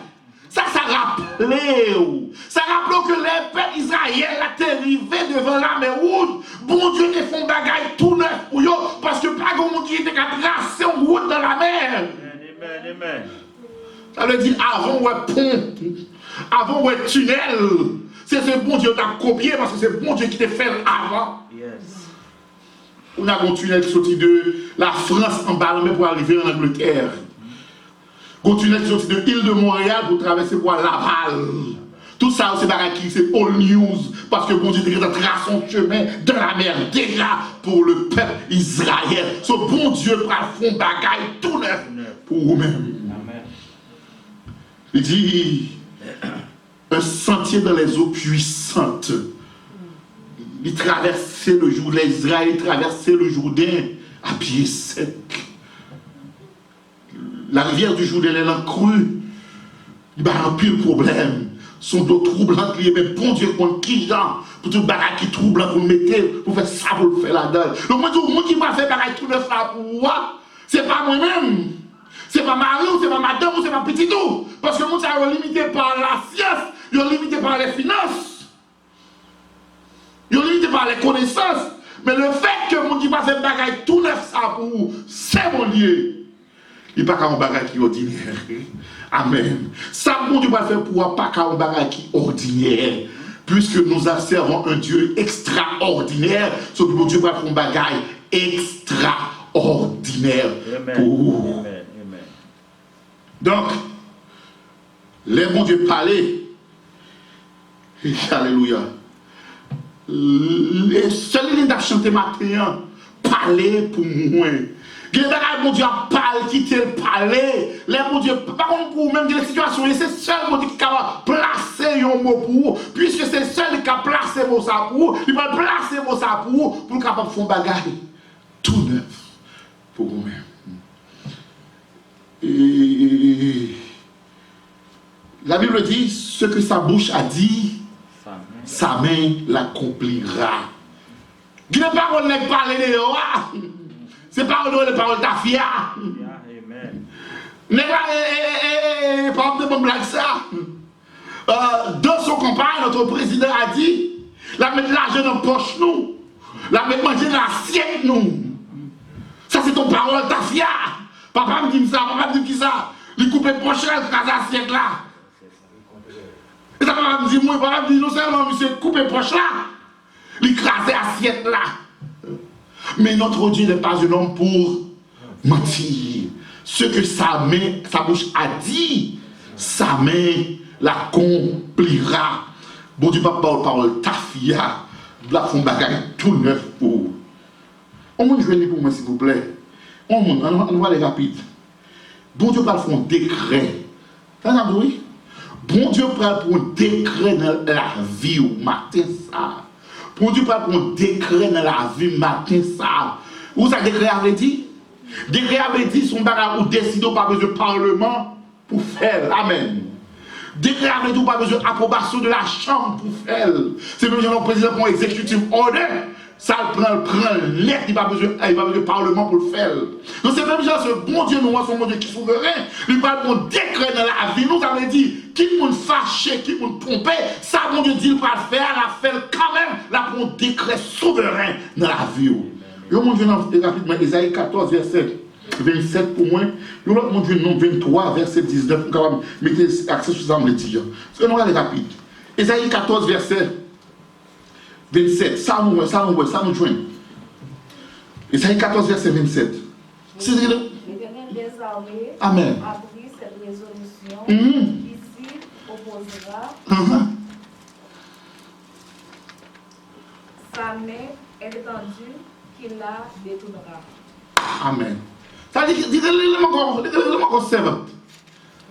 Ça rappelait. Ça rappelait que les peuples Israël étaient arrivés devant la mer rouge. Bon Dieu, ils font bagaille tout neuf pour eux. Parce que pas de monde qui était à tracer une route dans la mer. Amen, amen. Ça veut dire avant ouais pont, avant ouais tunnel. C'est ce bon Dieu qui a copié parce que c'est bon Dieu qui t'a fait avant. Yes. On a un tunnel qui sorti de la France en Balmain pour arriver en Angleterre. Un tunnel qui sorti de l'île de Montréal pour traverser pour Laval. Tout ça, c'est baraki, c'est all news. Parce que bon Dieu a tracé son chemin dans la mer déjà pour le peuple Israël. Ce bon Dieu prend fond bagaille tout neuf pour vous-même. Il dit un sentier dans les eaux puissantes. Il traversait le Jourdain, l'Israël traversait le Jourdain à pied sec. La rivière du Jourdain, elle est crue. Il y a un pile problème. Son dos troublant, il mais bon Dieu, contre qui genre, pour tout bagaille qui troublant, pour le mettre, pour faire ça, pour le faire là-dedans. Donc, moi qui m'a fait bagaille tout neuf là pour moi, c'est pas moi-même. C'est pas Marie, ou c'est pas madame, ou c'est pas petit tout. Parce que nous sommes limités par la science, nous sommes limités par les finances, nous sommes limités par les connaissances. Mais le fait que mon Dieu va faire bagaille tout neuf ça pour vous, c'est mon Dieu. Il n'y a pas qu'un bagaille qui est ordinaire. Amen. Ça, mon Dieu va faire pour vous, pas qu'un bagaille qui est ordinaire. Puisque nous servons un Dieu extraordinaire, sauf que mon Dieu va faire un bagaille extraordinaire pour vous. Amen. Donc, les bons Dieu parlaient. Alléluia. Les seuls qui ont chanté matin, parler pour moi. Les bons Dieu parlent, qui te parler. Les bons Dieu, par contre, pour même les situations, c'est seul bon Dieu qui a placé un mot pour vous. Puisque c'est seul qui a placé un mot ça pour vous, il va placer un mot ça pour vous, pour capable faire un bagage tout neuf pour vous-même. Et la Bible dit, ce que sa bouche a dit, sa main l'accomplira. Il n'est pas qu'on n'est pas les rois. C'est pas les paroles d'Afia. N'est pas de bon blague ça. Dans son campagne, notre président a dit, la mettre l'argent dans la poche nous, la mettre manger dans l'assiette nous. Ça c'est ton parole d'Afia. Papa me dit ça, papa me dit ça. Il coupe les poches, il crase l'assiette là. Et ça papa me dit, moi, papa me dit, non seulement monsieur coupe les poches là, il crase l'assiette là. Mais notre Dieu n'est pas un homme pour mentir. Ce que sa bouche a dit, sa main l'accomplira. Bon Dieu, pas parole tafia, la fond bagaille tout neuf pour. On m'a joué pour moi, s'il vous plaît. On va aller rapide. Bon Dieu parle pour un décret. Oui? Bon Dieu parle pour un décret dans la vie au matin ça. Bon Dieu parle pour un décret dans la vie matin ça. Où ça décret avait dit? Décret avait dit son bagage ou décide pas besoin de parlement pour faire. Amen. Décret avait dit pas besoin d'approbation de la chambre pour faire. C'est même le président pour exécutif order. Ça prend l'air, il va besoin de parlement pour le faire. Donc c'est même genre ce bon Dieu, nous sommes bon Dieu qui est souverain. Il parle pour décret dans la vie. Nous avons dit, qui nous fâché, qui nous trompé, ça bon Dieu dit, il va le faire, la fait quand même, là pour un décret souverain dans la vie. Yo mon Dieu, rapidement, Isaïe 14, verset 27 pour moi. Yo mon Dieu, non 23, verset 19, pour qu'on mette accès sur ça, on le dit. C'est nous aller rapide. Isaïe 14, verset 27, ça nous joint. Esaïe 14, verset 27. L'Éternel des armées Amen. a pris cette résolution Mhm. qui s'y opposera. Sa main est étendue qui la détournera. Amen. Ça dit, dis-le encore, servant.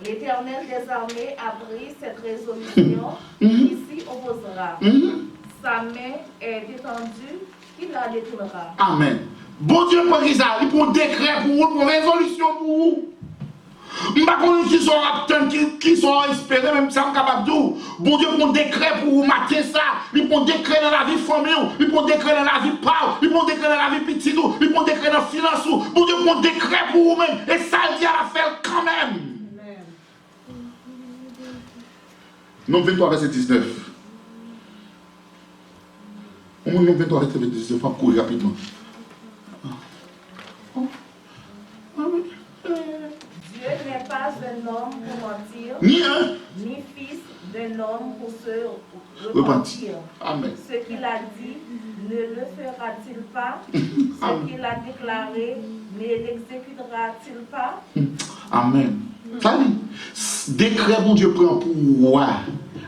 L'Éternel des armées a pris cette résolution qui s'y opposera. Sa main est étendue qui la détournera. Amen. Bon Dieu prend ça, il prend un décret pour vous, pour une résolution pour vous. Je ne sais pas qui sont espérés, même si je suis capable de dire. Bon Dieu prend un décret pour vous mater ça. Il prend un décret dans la vie famille, il prend un décret dans la vie parole, il prend un décret dans la vie petite, il prend un décret dans la finance. Bon Dieu prend un décret pour vous-même. Et ça, il dit à la faire quand même. Nom 23, verset 19. Au nom 23, verset 19, il faut courir rapidement. Dieu n'est pas un homme pour mentir, ni fils d'un homme pour se repentir. Amen. Ce qu'il a dit, ne le fera-t-il pas? Ce qu'il a déclaré, ne l'exécutera-t-il pas? Amen. Ça dit, décret mon Dieu prend pour moi.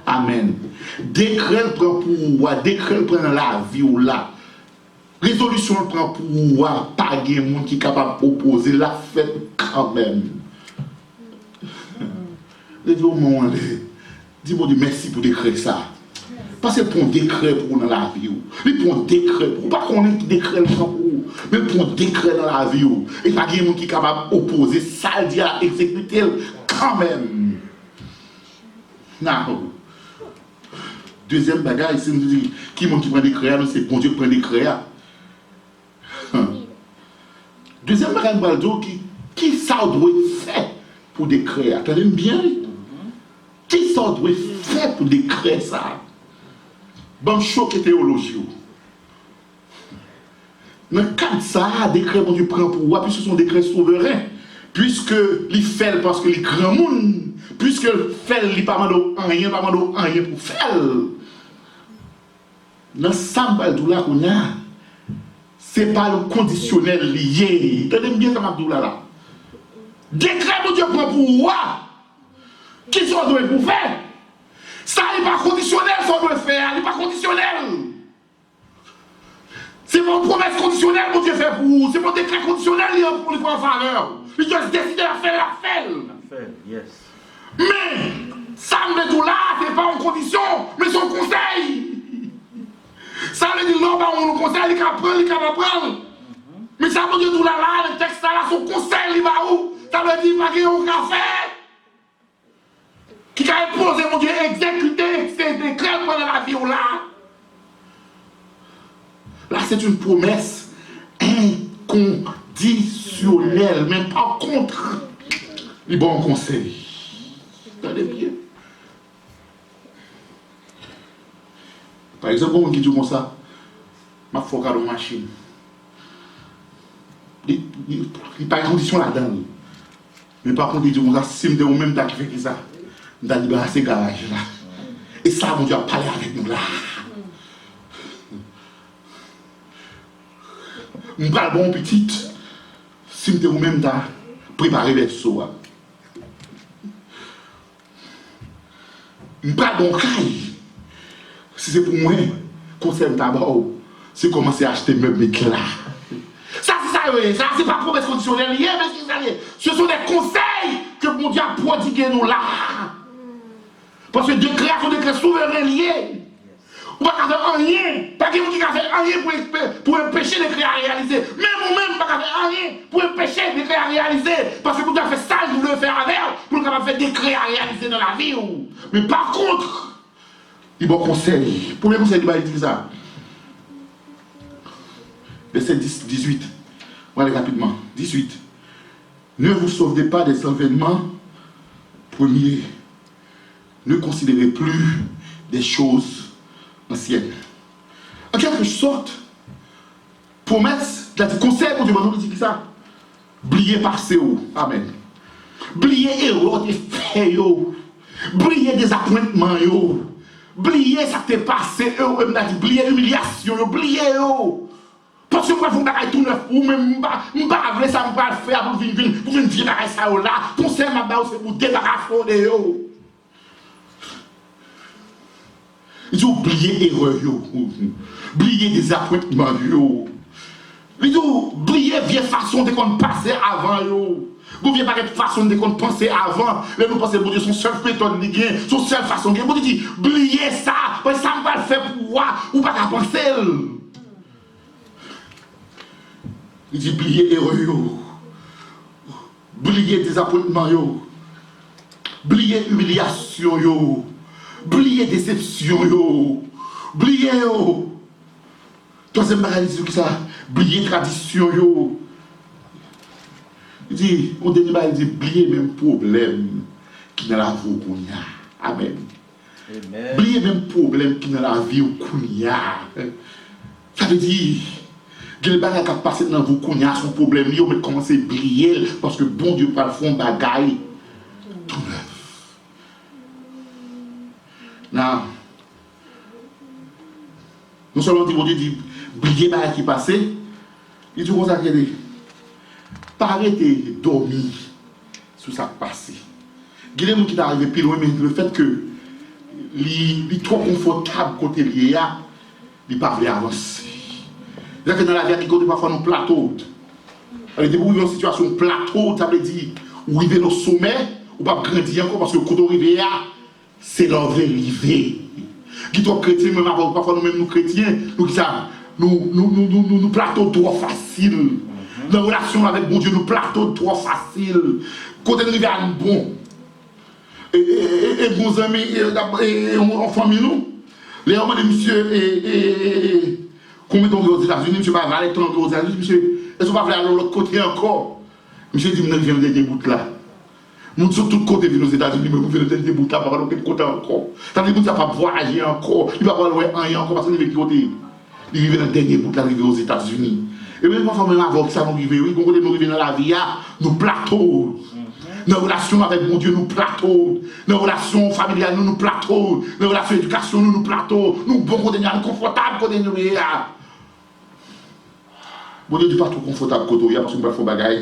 Amen. Décret prend pour moi. Décret prend dans la vie ou là. Résolution prend pour moi. Pas de monde qui est capable d'opposer la fête quand même. Dis-moi merci pour décret ça. Parce que pour un décret pour dans la vie. Il prend un décret pour. Pas qu'on ait décret pour vous. Mais pour un décret dans la vie. Et pas de monde qui est capable d'opposer ça, il dit à exécuter quand même. Non. Deuxième bagage, c'est qui est-ce qui prend des créas, c'est bon Dieu qui prend des créas. Deuxième bagage, qui ça doit faire pour des créas? Attendez bien. Qui ça doit faire pour des créas ça? Bon choc théologie. Dans le cas de ça, des créas, bon Dieu prend pour moi, puisque ce sont des créas souverains. Puisque il fait parce que les grands monde, puisque il fait, il pas rien pour faire. Dans Sambal Doula qu'on a, c'est pas le conditionnel lié. Tenez bien ça, Abdoula là. Décret mon Dieu prend pour moi. Qui sont doit pour faire? Ça n'est pas conditionnel, ça doit faire. Il n'est pas conditionnel. C'est mon promesse conditionnelle, mon Dieu fait pour vous. C'est mon décret conditionnel, il est pour les en faveur. Il doit se décider à faire la faire. Yes. Mais, ça me dit là, c'est pas en condition, mais son conseil. Ça veut dire non, bah, on nous conseille, il va prendre. Mais ça veut dire tout là, le texte là, son conseil, il va où? Ça veut dire pas qu'il y a un café. Qui a imposé, mon Dieu, exécuter ces décrets pendant la vie là. Là, c'est une promesse inconditionnelle, mais par contre, les bons conseils. Regardez bien. Par exemple, on qui dit comme ça, ma foi dans la machine. Il n'y a pas de condition là-dedans. Mais par contre, il dit comme ça, si je me même qui fait ça, je vais libérer garage là. Et ça, mon Dieu a parlé avec nous là. Je vais prendre bon petit, si je me même préparer les sauts. Je vais prendre bon caille. Si c'est pour moi, conseil d'abord, c'est commencer à acheter mes meubles là. Ça, c'est ça, oui. Ça, c'est pas promesse conditionnelle, mais ce sont des conseils que mon Dieu a prodigués nous là. Parce que Dieu crée son décret souverain lié. On ne peut pas faire rien. Pas quelqu'un qui a fait rien pour empêcher les décrets à réaliser. Même vous-même, pas faire rien pour empêcher les décrets à réaliser. Parce que vous avez fait ça, vous voulez faire avec, pour nous faire des décrets à réaliser dans la vie. Mais par contre, il y a un conseil. Premier conseil, il va utiliser ça. Verset 18. On va aller rapidement. 18. Ne vous sauvez pas des événements premiers. Ne considérez plus des choses anciennes. En quelque sorte, promesse, conseil pour Dieu, nous dit ça. Oubliez passé. Amen. Oubliez erreur des faits. Oubliez des appointements. Oubliez ça qui t'est passé. Oubliez l'humiliation. Oubliez. Parce que moi, je vais tout neuf, ou même, je ne vais pas ça, je vais le faire pour venir vivre ça là. Conseil, c'est pour débarrasser de eux. Ils ont oublié l'erreur, oublié des appointements, ils ont oublié la vieille façon de qu'on passait avant. Vous ne pas de façon de qu'on pensait avant. Là, nous pensons que Dieu, son seul méthode, son seule façon. Vous dites, oubliez ça, parce que ça ne va pas le faire pour moi, ou pas qu'à penser. Il dit, oubliez l'erreur, oubliez des appointements, oubliez l'humiliation, oubliez déception, oubliez. Troisième bagage, c'est ça, oubliez tradition. Il dit, on dit, oubliez même problème qui n'a la vie qu'on y a. Amen. Oubliez même problème qui n'a la vie qu'on y a. Ça veut dire, que les bagages qui passent dans vous qu'on y a son problème, ils vont commencer à briller parce que bon Dieu parle fond bagaille tout neuf. Non seulement bon Dieu dit, oubliez les bagages qui passent, il dit, vous avez pas arrêter de dormir sur ça passé. Il y a des gens qui sont arrivés plus loin, mais le fait que il est trop confortable côté lié, il ne peut pas avancer. Dans la vie, il y a parfois un plateau. Il y a une situation plateau, ça veut dire, où il est au sommet, ou pas grandir encore, parce que quand on arrive là, c'est l'envers-rivé. Qui sont chrétiens, même parfois nous-mêmes, nous chrétiens, nous plateau trop facile. Dans la relation avec mon Dieu, nous plateau trop facile. Quand on arrive à un bon, et bons amis, et en famille, nous, les hommes de monsieur, combien d'années aux États-Unis, monsieur va aller tant aux États-Unis, monsieur, est-ce qu'on va aller à l'autre côté encore? Monsieur dit, je viens de dernier bout là. Nous sommes tous côtés aux États-Unis, mais nous venons de dernier bout là, pas de l'autre côté encore. Ça veut dire que nous ne pas voyager encore, il ne va pas aller rien encore, parce qu'il est côté. Il vient dans le dernier bout là, arrivé aux États-Unis. Et même parfois, même avant que ça nous arrive, oui, quand nous arrivons dans la vie, nous plateaux. Dans la relation avec mon Dieu, nous plateaux. Dans la relation familiale, nous plateaux. Dans la relation d'éducation, nous plateaux. Nous bon côté, nous confortables côté nous. Bon Dieu, pas trop confortable côté nous, parce que nous ne pouvons pas faire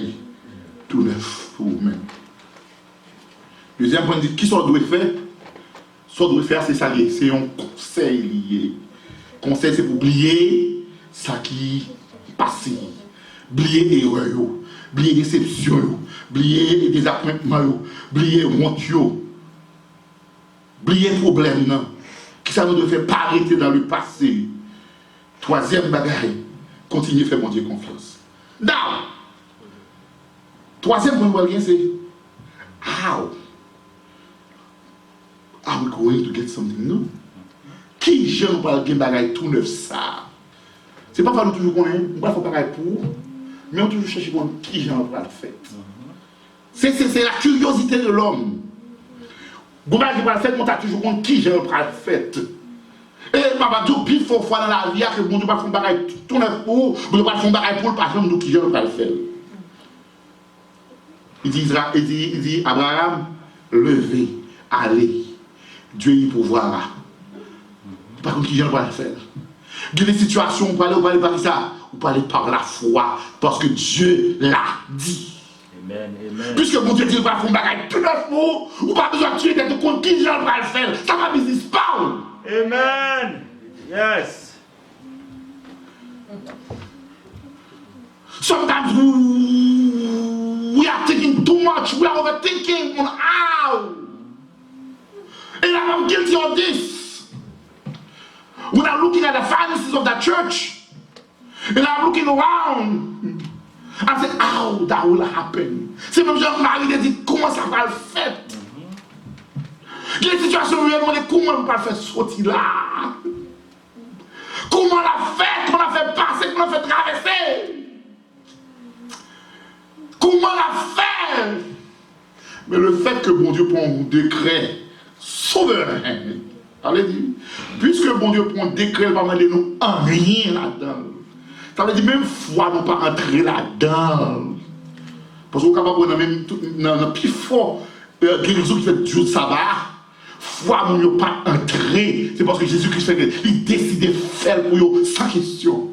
tout neuf pour vous-même. Deuxième point, qui sont doit faire? Ce qu'on doit faire, c'est ça, c'est un conseil lié. Conseil, c'est pour oublier ça qui passe. Oublier erreur, oublier déception, oublier désappointement, oublier honte, oublier problème. Qui ça nous doit faire pas arrêter dans le passé. Troisième bagaille, continuer à faire mon Dieu confiance. Now, troisième point, c'est how are we going to get something new? Qui j'aime pas le bagaille tout neuf ça? C'est pas nous toujours connaître, on va faire bagaille pour, mais on toujours chercher qui j'aime pas le faire. C'est la curiosité de l'homme. Vous m'avez pas le fait, on t'a toujours compte qui j'aime pas le faire. Et ma dit pile fois dans la vie que bon Dieu pas faire bagaille tout neuf pour, bon pas faire bagaille pour parce que nous qui j'aime pas le faire. Il dit Abraham, levez, allez. Dieu y pourvoira. Par contre, qui j'aime pas le faire. Il y a des situations où on peut aller par ça, on peut aller par la foi, parce que Dieu l'a dit. Amen, amen. Puisque mon Dieu dit, va faire un bagage tout neuf pour, ou pas besoin de tuer d'être contre qui j'en va le faire. Ça va business pas. Amen. Yes. Sometimes we are thinking too much, we are overthinking on how. And I'm guilty of this. When I'm looking at the finances of the church, and I'm looking around, I say, how that will happen? C'est même Jean-Marie qui dit, comment ça va le faire? Il y a des situations où on dit, comment on va le faire sortir là? Comment on l'a fait? Comment on l'a fait passer? Comment on l'a fait traverser? Comment on l'a fait? Mais le fait que bon Dieu prend un décret souverain, allez-y, puisque bon Dieu prend un décret, il va mettre nous en rien là-dedans. Ça veut dire même foi, nous pas entrer là-dedans. Parce qu'on est capable de même dans le plus fort guérison qui fait du jour de sabbat, foi, nous ne pas entrer. C'est parce que Jésus-Christ fait il décide de faire pour eux sans question.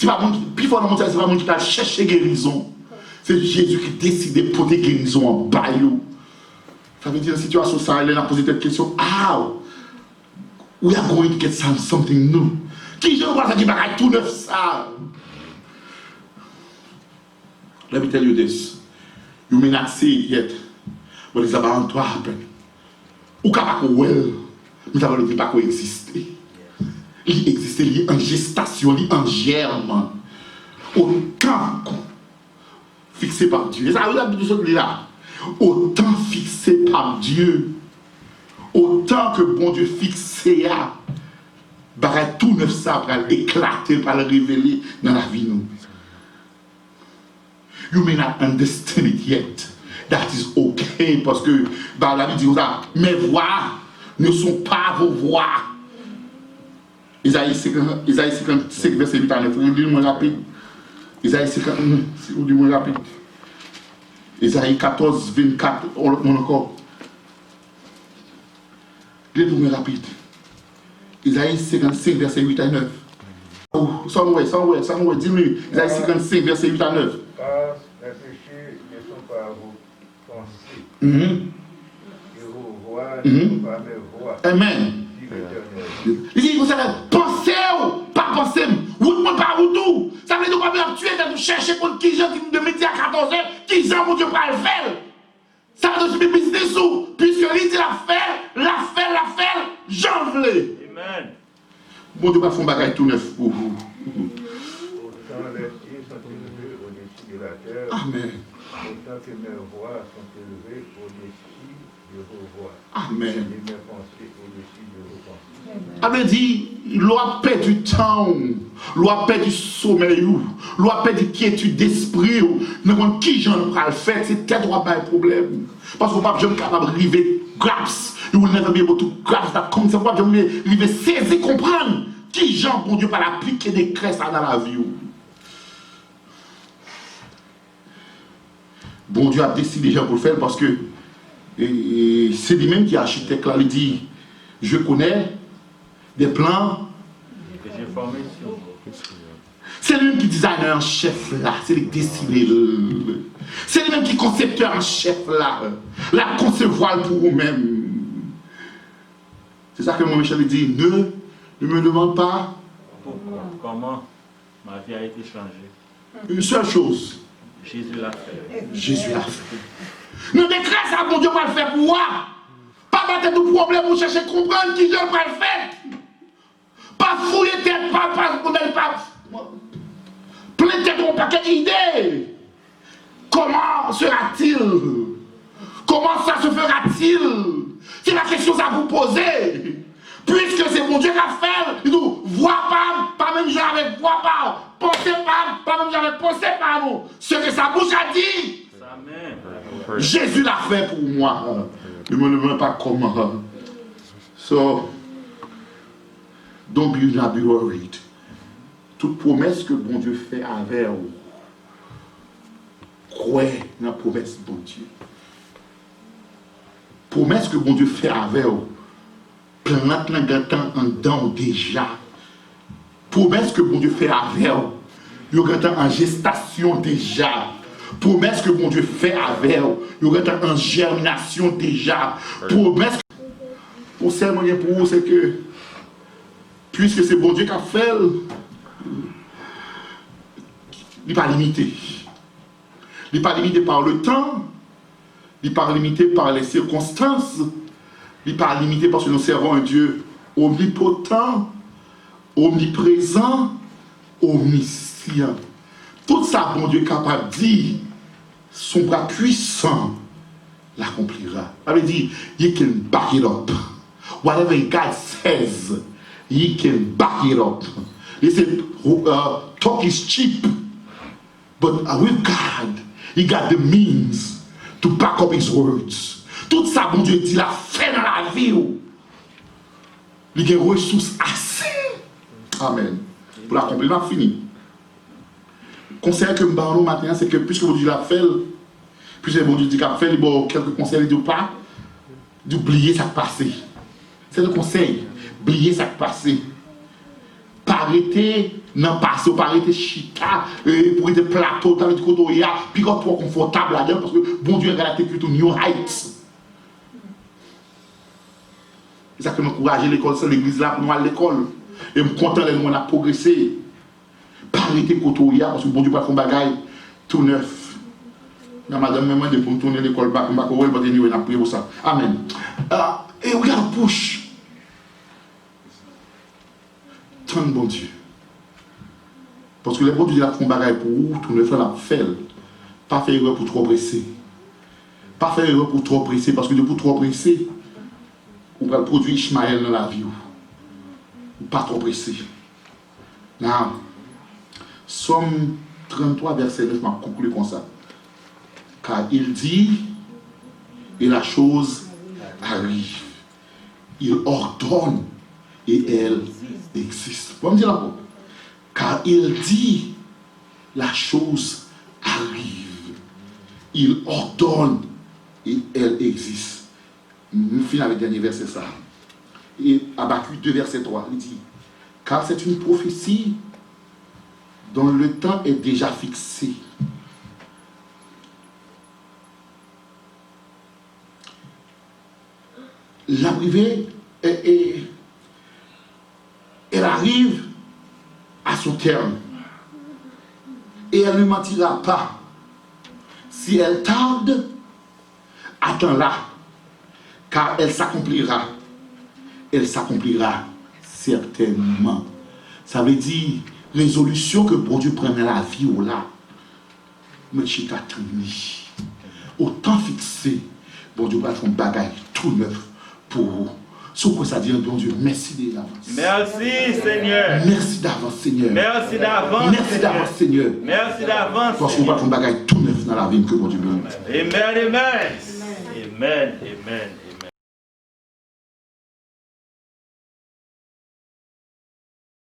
C'est pas monde puis fort dans mon c'est pas monde qui t'a cherché guérison. C'est Jésus qui décide de porter guérison en baillot. Ça veut dire, la situation, ça, elle a posé cette question. How? We are going to get something new. Qui je vois ça qui va tout neuf ça? Let me tell you this. You may not see it yet, but it's about to happen. Ou capable well, mais ça veut dire pas qu'il exister. Il existe, il est en gestation, il est en germe. Autant fixé par Dieu. Et ça veut dire là. Autant fixé par Dieu, autant que bon Dieu fixé à, tout neuf ça va éclater, va le révéler dans la vie nous. You may not understand it yet. That is okay parce que la Bible dit ça. Mes voix ne sont pas vos voix. Isaïe 55 verset 8 à 9. On dit moins rapide. Isaïe 50, on dit moins rapide. Isaïe 14, 24, on encore. Les plus rapide. Isaïe 55, verset 8 à 9. Somewhere, dis-moi. Isaïe 55, verset 8 à 9. Car les péchés ne sont pas vos pensées. Et vos voix ne sont pas mes voix. Amen. Dit l'Éternel. Il dit, vous savez, pensez ou pas pensez, ou pas ou tout. Ça veut dire qu'on va tuer, de chercher pour qui j'ai de midi à 14h, qui j'ai mon Dieu pas le faire. Ça veut dire business ou, puisque il dit la faire, j'en veux. Amen. Bon Dieu va faire un bagage tout neuf pour vous. Autant les cieux sont élevés au-dessus de la terre. Amen. Autant que mes voix sont élevées au-dessus de vos voix. Amen. Et mes pensées au-dessus de vos pensées. Amen dit, l'on perd du temps, l'on perd du sommeil, l'on perd du quiétude d'esprit, nous qui j'en ai le faire, c'est peut-être pas un problème. Parce qu'on va jamais capable d'arriver grasp, you will never be able to grasp that concept, on va jamais arriver saisir, comprendre qui j'en pour Dieu pas l'appliquer des crêtes dans la vie. Bon Dieu a décidé déjà pour le faire parce que c'est lui-même qui est architecte là, il dit, je connais des plans. J'ai formé sur. C'est lui-même qui designer en chef là, c'est lui qui décide. C'est lui-même qui concepteur en chef là, la concevoir pour vous-même. C'est ça que mon Michel dit, ne me demande pas. Comment ma vie a été changée. Une seule chose. Jésus l'a fait. Jésus l'a fait. Ne décrète ça, mon Dieu va le faire pour moi. Pas battre tout problème pour chercher à comprendre qui Dieu va le faire. Pas fouiller tête, pas plein de tête, on paquet d'idées. Comment sera-t-il? Comment ça se fera-t-il? C'est la question à vous poser. Puisque c'est mon Dieu qui a fait, il nous voit pas même genre avec voix pas, pensez pas même genre avec pensez pas nous. Ce que sa bouche a dit. Amen. Jésus l'a fait pour moi. Ne me demande pas comment. So, don't be worried. Toute promesse que bon Dieu fait avec vous, croyez dans la promesse de bon Dieu. Promesse que bon Dieu fait avec vous, plante le gâteau en dedans déjà. Promesse que bon Dieu fait avec vous, il y a en gestation déjà. Promesse que bon Dieu fait avec vous, il y a en germination déjà. Promesse pour ça, pour vous, c'est que puisque c'est bon Dieu qui a fait, il n'est pas limité. Il n'est pas limité par le temps, il n'est pas limité par les circonstances, il n'est pas limité parce que nous servons un Dieu omnipotent, omniprésent, omniscient. Tout ça, bon Dieu est capable de dire, son bras puissant l'accomplira. Ça veut dire, you can back it up. Whatever God says, you can back it up. They say, talk is cheap, but with God, he got the means to back up his words. Tout ça, bon Dieu dit, la fait dans la vie. Il y a des ressources assez. Amen. Pour l'accomplir, on a fini. Le conseil que je vous donne maintenant, c'est que puisque bon Dieu l'a fait, puisque bon Dieu dit qu'il a fait, il y a quelques conseils de pas d'oublier ce qui passé. C'est le conseil. Oublier ce qui passé. Pas pas arrêter non passer, pas arrêter chita, pour être plateau, dans le côté, puis quand trop confortable là-dedans, parce que bon Dieu regarde la plutôt new heights. C'est ça que m'encourager l'école, c'est l'église là pour nous à l'école. Et me content de nous a progressé. Pas arrêter côté, parce que bon Dieu pas faire bagaille tout neuf. La madame me demande pour tourner l'école, pas comme on va tenir, on a prié pour ça. Amen. Et regarde push. Tant bon Dieu. Parce que les bon Dieu a fait un bagage pour vous, tout neuf la fait. Pas faire erreur pour trop presser. Pas faire erreur pour trop presser, parce que pour trop presser, on va produire Ishmaël dans la vie. Pas trop pressé. Now, Somme 33, verset 9, m'a conclu comme ça. Car il dit, et la chose arrive. Il ordonne, et elle existe. Vous me dire encore. Car il dit, la chose arrive. Il ordonne, et elle existe. Je finis avec le dernier verset ça. Et Habakkuk 2, verset 3, il dit, car c'est une prophétie dont le temps est déjà fixé. L'arrivée, elle arrive à son terme. Et elle ne mentira pas. Si elle tarde, attends-la, car elle s'accomplira. Elle s'accomplira certainement. Ça veut dire, résolution que bon Dieu prend dans la vie ou là, mais je t'attends. Autant fixé, bon Dieu va faire un bagage tout neuf pour vous. Ce que ça dit, bon Dieu, merci d'avance. Merci Seigneur. Merci d'avance, Seigneur. Merci d'avance. Merci d'avance, Seigneur. Merci d'avance. Parce qu'on va faire un bagage tout neuf dans la vie que bon Dieu bénisse. Amen, amen. Amen, amen.